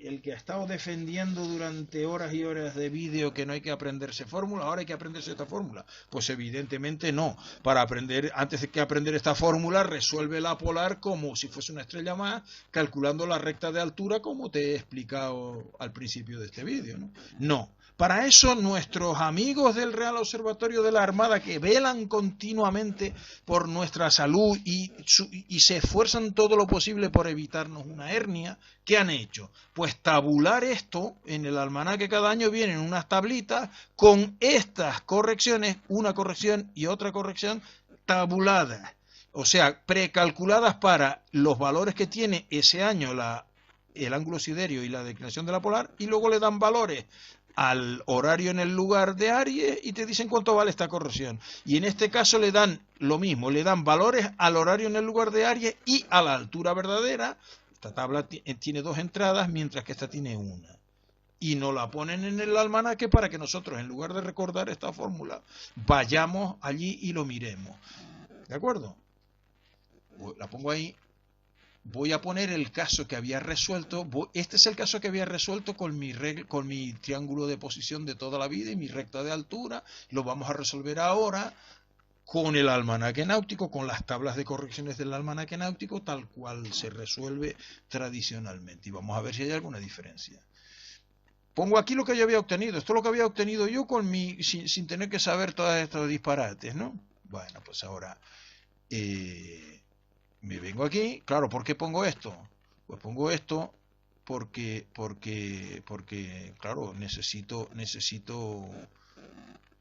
el que ha estado defendiendo durante horas y horas de vídeo que no hay que aprenderse fórmula, ahora hay que aprenderse esta fórmula. Pues evidentemente no. Para aprender, antes de que aprender esta fórmula, resuelve la polar como si fuese una estrella más, calculando la recta de altura como te he explicado al principio de este vídeo, ¿no? No. Para eso nuestros amigos del Real Observatorio de la Armada, que velan continuamente por nuestra salud y se esfuerzan todo lo posible por evitarnos una hernia, ¿qué han hecho? Pues tabular esto. En el almanaque cada año vienen unas tablitas con estas correcciones, una corrección y otra corrección tabuladas, o sea, precalculadas para los valores que tiene ese año el ángulo siderio y la declinación de la polar, y luego le dan valores al horario en el lugar de Aries y te dicen cuánto vale esta corrección. Y en este caso le dan lo mismo, le dan valores al horario en el lugar de Aries y a la altura verdadera. Esta tabla tiene dos entradas, mientras que esta tiene una. Y nos la ponen en el almanaque para que nosotros, en lugar de recordar esta fórmula, vayamos allí y lo miremos. ¿De acuerdo? La pongo ahí. Voy a poner el caso que había resuelto. Este es el caso que había resuelto con mi triángulo de posición de toda la vida y mi recta de altura. Lo vamos a resolver ahora con el almanaque náutico, con las tablas de correcciones del almanaque náutico, tal cual se resuelve tradicionalmente. Y vamos a ver si hay alguna diferencia. Pongo aquí lo que yo había obtenido. Esto es lo que había obtenido yo sin tener que saber todos estos disparates, ¿no? Bueno, pues ahora me vengo aquí. Claro, ¿por qué pongo esto? Pues pongo esto porque claro, necesito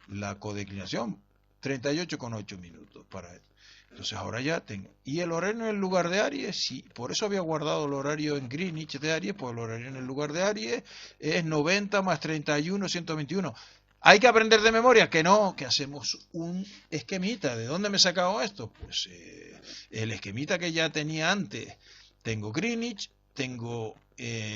la codeclinación. 38,8 minutos para esto. Entonces ahora ya tengo. Y el horario en el lugar de Aries, sí, por eso había guardado el horario en Greenwich de Aries, pues el horario en el lugar de Aries es 90 más 31, 121. ¿Hay que aprender de memoria? Que no, que hacemos un esquemita. ¿De dónde me he sacado esto? Pues el esquemita que ya tenía antes. Tengo Greenwich, tengo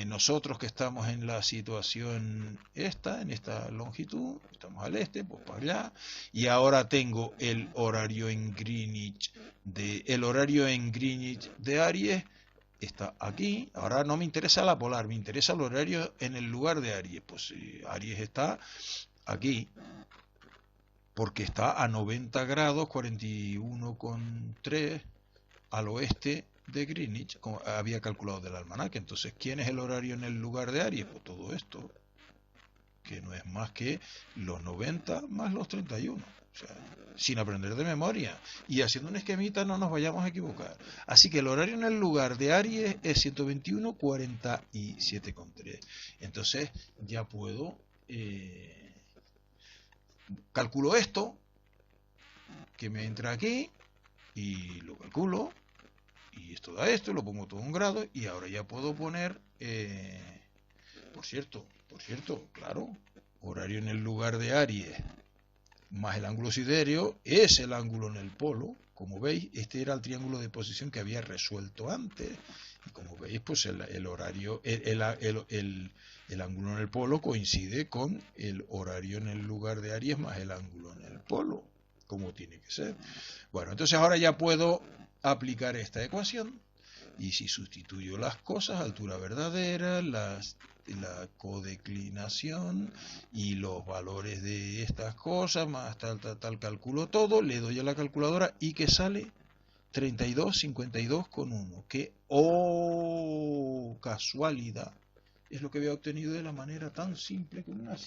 nosotros que estamos en la situación en esta longitud, estamos al este, pues para allá, y ahora tengo el horario en Greenwich de Aries, está aquí. Ahora no me interesa la polar, me interesa el horario en el lugar de Aries. Pues Aries está aquí, porque está a 90 grados, 41,3 al oeste de Greenwich, como había calculado del almanaque. Entonces, ¿quién es el horario en el lugar de Aries? Pues todo esto, que no es más que los 90 más los 31. O sea, sin aprender de memoria y haciendo un esquemita no nos vayamos a equivocar. Así que el horario en el lugar de Aries es 121,47,3. Entonces, ya puedo calculo esto, que me entra aquí, y lo calculo, y esto da esto, lo pongo todo en grado, y ahora ya puedo poner, por cierto, claro, horario en el lugar de Aries, más el ángulo siderio, es el ángulo en el polo. Como veis, este era el triángulo de posición que había resuelto antes, y como veis, pues el horario, el ángulo en el polo coincide con el horario en el lugar de Aries más el ángulo en el polo, como tiene que ser. Bueno, entonces ahora ya puedo aplicar esta ecuación, y si sustituyo las cosas, altura verdadera, la codeclinación y los valores de estas cosas, más tal, calculo todo, le doy a la calculadora y que sale 32,52,1, que, oh, casualidad, es lo que había obtenido de la manera tan simple, con un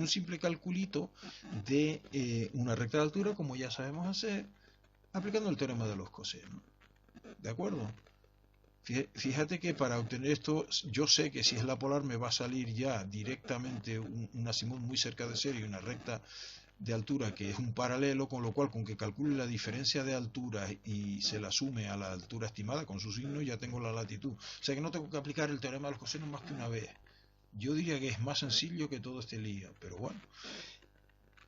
simple calculito de una recta de altura, como ya sabemos hacer, aplicando el teorema de los cosenos. ¿De acuerdo? Fíjate que para obtener esto, yo sé que si es la polar me va a salir ya directamente un azimut muy cerca de cero y una recta de altura que es un paralelo, con lo cual con que calcule la diferencia de altura y se la sume a la altura estimada con su signo, ya tengo la latitud. O sea que no tengo que aplicar el teorema de los cosenos más que una vez. Yo diría que es más sencillo que todo este lío, pero bueno.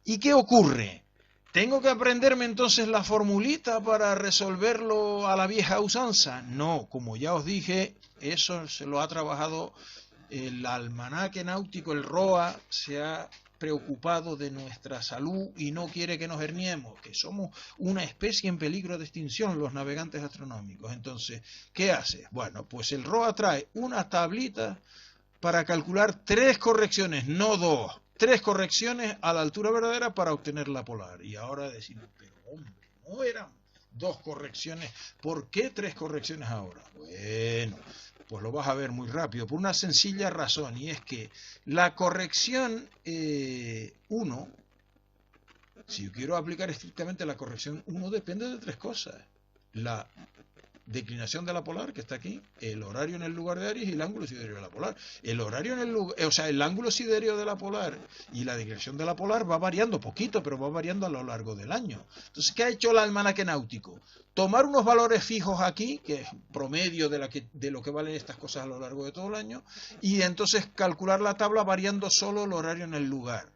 ¿Y qué ocurre? ¿Tengo que aprenderme entonces la formulita para resolverlo a la vieja usanza? No, como ya os dije, eso se lo ha trabajado el almanaque náutico, el ROA, se ha preocupado de nuestra salud y no quiere que nos herniemos, que somos una especie en peligro de extinción, los navegantes astronómicos. Entonces, ¿qué hace? Bueno, pues el ROA trae una tablita para calcular 3 correcciones, no 2, 3 correcciones a la altura verdadera para obtener la polar. Y ahora decimos, pero hombre, no eran 2 correcciones, ¿por qué 3 correcciones ahora? Bueno, pues lo vas a ver muy rápido, por una sencilla razón, y es que la corrección 1, si yo quiero aplicar estrictamente la corrección 1, depende de 3 cosas. La declinación de la polar, que está aquí, el horario en el lugar de Aries y el ángulo siderio de la polar. El horario en el lugar, o sea, el ángulo siderio de la polar y la declinación de la polar va variando poquito, pero va variando a lo largo del año. Entonces, ¿qué ha hecho el almanaque náutico? Tomar unos valores fijos aquí, que es promedio de lo que valen estas cosas a lo largo de todo el año, y entonces calcular la tabla variando solo el horario en el lugar.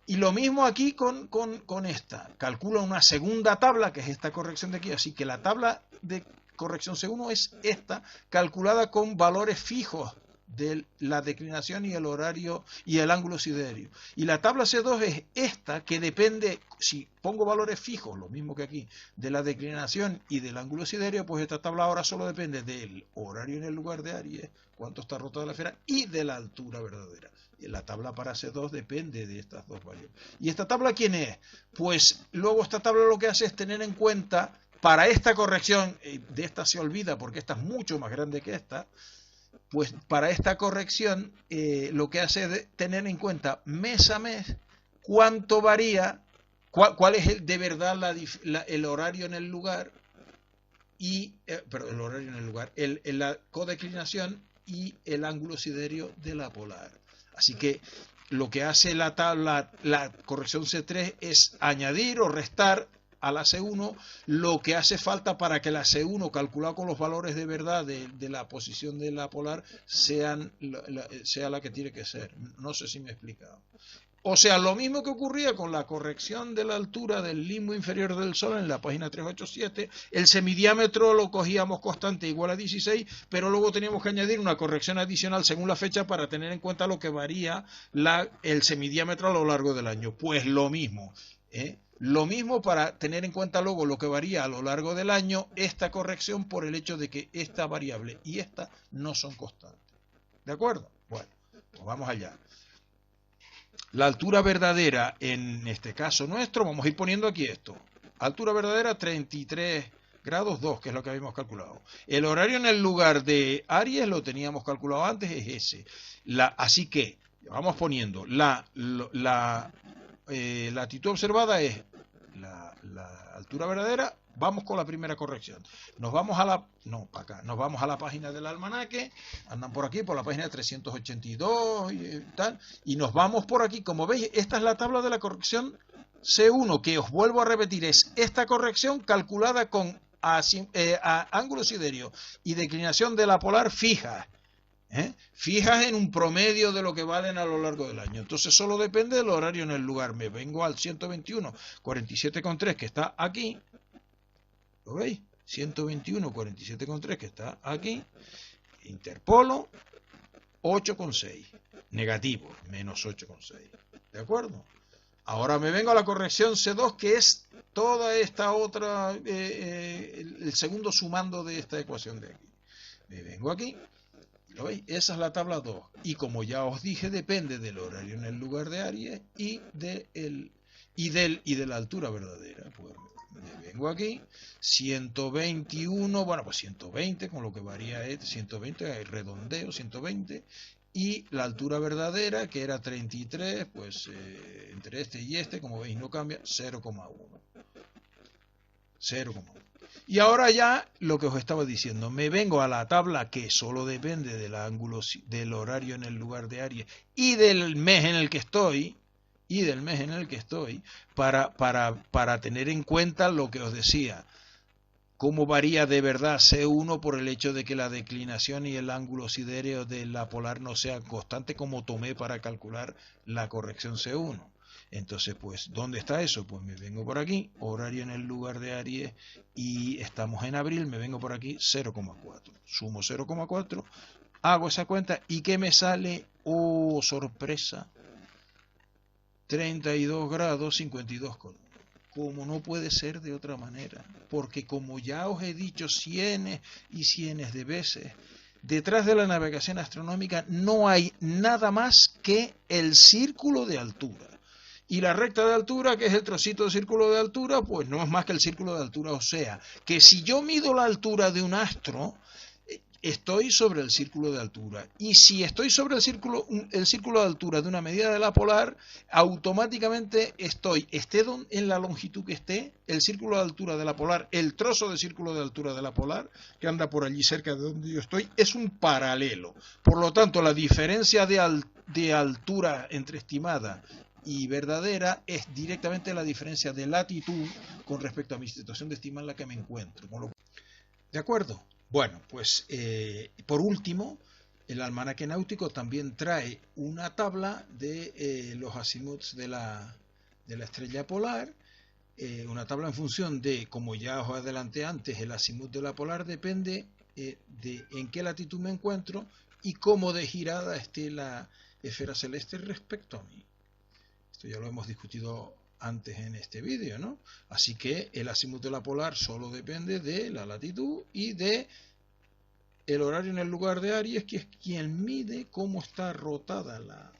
Y lo mismo aquí con esta. Calcula una segunda tabla, que es esta corrección de aquí. Así que la tabla de corrección C1 es esta, calculada con valores fijos de la declinación y el horario y el ángulo siderio. Y la tabla C2 es esta, que depende, si pongo valores fijos, lo mismo que aquí, de la declinación y del ángulo siderio, pues esta tabla ahora solo depende del horario en el lugar de Aries, cuánto está rotada la esfera, y de la altura verdadera. Y la tabla para C2 depende de estas dos variables. ¿Y esta tabla quién es? Pues luego esta tabla lo que hace es tener en cuenta, para esta corrección, de esta se olvida porque esta es mucho más grande que esta, pues para esta corrección lo que hace es tener en cuenta mes a mes cuánto varía, cuál es de verdad el horario en el lugar, y perdón, el horario en el lugar, la codeclinación y el ángulo siderio de la polar. Así que lo que hace la tabla, la corrección C3, es añadir o restar a la C1 lo que hace falta para que la C1, calculada con los valores de verdad de la posición de la polar, sea la que tiene que ser. No sé si me he explicado. O sea, lo mismo que ocurría con la corrección de la altura del limbo inferior del Sol en la página 387, el semidiámetro lo cogíamos constante igual a 16, pero luego teníamos que añadir una corrección adicional según la fecha para tener en cuenta lo que varía el semidiámetro a lo largo del año. Pues lo mismo, lo mismo para tener en cuenta luego lo que varía a lo largo del año, esta corrección, por el hecho de que esta variable y esta no son constantes. ¿De acuerdo? Bueno, pues vamos allá. La altura verdadera, en este caso nuestro, vamos a ir poniendo aquí esto. Altura verdadera 33 grados 2, que es lo que habíamos calculado. El horario en el lugar de Aries lo teníamos calculado antes, es ese. Así que vamos poniendo la latitud observada es la altura verdadera. Vamos con la primera corrección. Nos vamos a nos vamos a la página del almanaque, andan por aquí, por la página 382 y tal, y nos vamos por aquí. Como veis, esta es la tabla de la corrección C1, que os vuelvo a repetir, es esta corrección calculada con ángulo siderio y declinación de la polar fija. Fijas en un promedio de lo que valen a lo largo del año. Entonces solo depende del horario en el lugar. Me vengo al 121, 47,3 que está aquí. ¿Lo veis? 121, 47,3 que está aquí. Interpolo 8,6. Negativo, menos 8,6. ¿De acuerdo? Ahora me vengo a la corrección C2, que es toda esta otra, el segundo sumando de esta ecuación de aquí. Me vengo aquí. ¿Lo veis? Esa es la tabla 2. Y como ya os dije, depende del horario en el lugar de Aries y de la altura verdadera. Pues me vengo aquí, 121, bueno, pues 120, con lo que varía es 120, redondeo, 120, y la altura verdadera, que era 33, pues entre este y este, como veis, no cambia, 0,1. 0,1. Y ahora ya lo que os estaba diciendo, me vengo a la tabla que solo depende del ángulo, del horario en el lugar de Aries y del mes en el que estoy, para tener en cuenta lo que os decía, cómo varía de verdad C1 por el hecho de que la declinación y el ángulo sidereo de la polar no sean constantes, como tomé para calcular la corrección C1. Entonces, pues, ¿dónde está eso? Pues me vengo por aquí, horario en el lugar de Aries, y estamos en abril, me vengo por aquí, 0,4. Sumo 0,4, hago esa cuenta, ¿y qué me sale? ¡Oh, sorpresa! 32 grados 52 con 1. Como no puede ser de otra manera, porque como ya os he dicho cientos y cientos de veces, detrás de la navegación astronómica no hay nada más que el círculo de altura. Y la recta de altura, que es el trocito de círculo de altura, pues no es más que el círculo de altura. O sea, que si yo mido la altura de un astro, estoy sobre el círculo de altura. Y si estoy sobre el círculo de altura de una medida de la polar, automáticamente esté en la longitud que esté, el círculo de altura de la polar, el trozo de círculo de altura de la polar, que anda por allí cerca de donde yo estoy, es un paralelo. Por lo tanto, la diferencia de altura entre estimada y verdadera es directamente la diferencia de latitud con respecto a mi situación de estima en la que me encuentro. ¿De acuerdo? Bueno, pues por último, el almanaque náutico también trae una tabla de los azimuths de la estrella polar, una tabla en función de, como ya os adelanté antes, el azimuth de la polar depende de en qué latitud me encuentro y cómo de girada esté la esfera celeste respecto a mí. Esto ya lo hemos discutido antes en este vídeo, ¿no? Así que el azimuth de la polar solo depende de la latitud y de el horario en el lugar de Aries, que es quien mide cómo está rotada la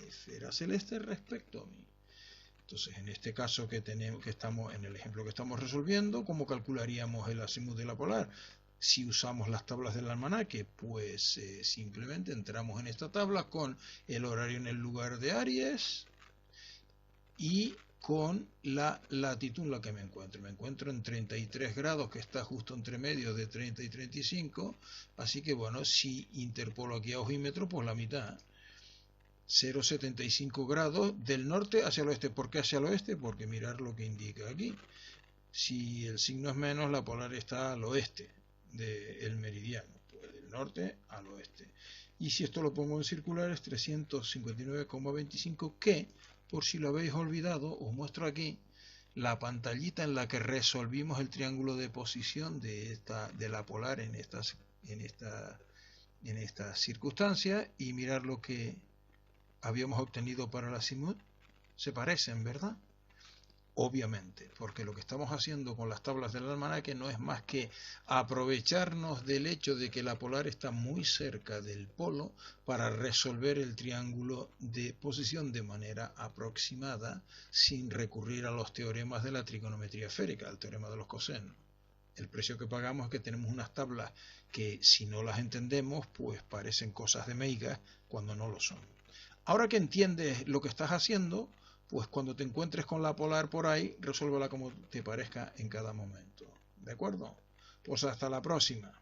esfera celeste respecto a mí. Entonces, en este caso que estamos en el ejemplo que estamos resolviendo, ¿cómo calcularíamos el azimuth de la polar? Si usamos las tablas del almanaque, pues simplemente entramos en esta tabla con el horario en el lugar de Aries y con la latitud en la que me encuentro. Me encuentro en 33 grados, que está justo entre medio de 30 y 35, así que bueno, si interpolo aquí a ojímetro, pues la mitad. 0,75 grados del norte hacia el oeste. ¿Por qué hacia el oeste? Porque mirar lo que indica aquí. Si el signo es menos, la polar está al oeste del meridiano, pues del norte al oeste. Y si esto lo pongo en circular es 359,25, que por si lo habéis olvidado, os muestro aquí la pantallita en la que resolvimos el triángulo de posición de la polar en estas circunstancias, y mirar lo que habíamos obtenido para el azimuth. Se parecen, ¿verdad? Obviamente, porque lo que estamos haciendo con las tablas del almanaque no es más que aprovecharnos del hecho de que la polar está muy cerca del polo para resolver el triángulo de posición de manera aproximada, sin recurrir a los teoremas de la trigonometría esférica, al teorema de los cosenos. El precio que pagamos es que tenemos unas tablas que, si no las entendemos, pues parecen cosas de meigas cuando no lo son. Ahora que entiendes lo que estás haciendo, pues cuando te encuentres con la polar por ahí, resuélvela como te parezca en cada momento. ¿De acuerdo? Pues hasta la próxima.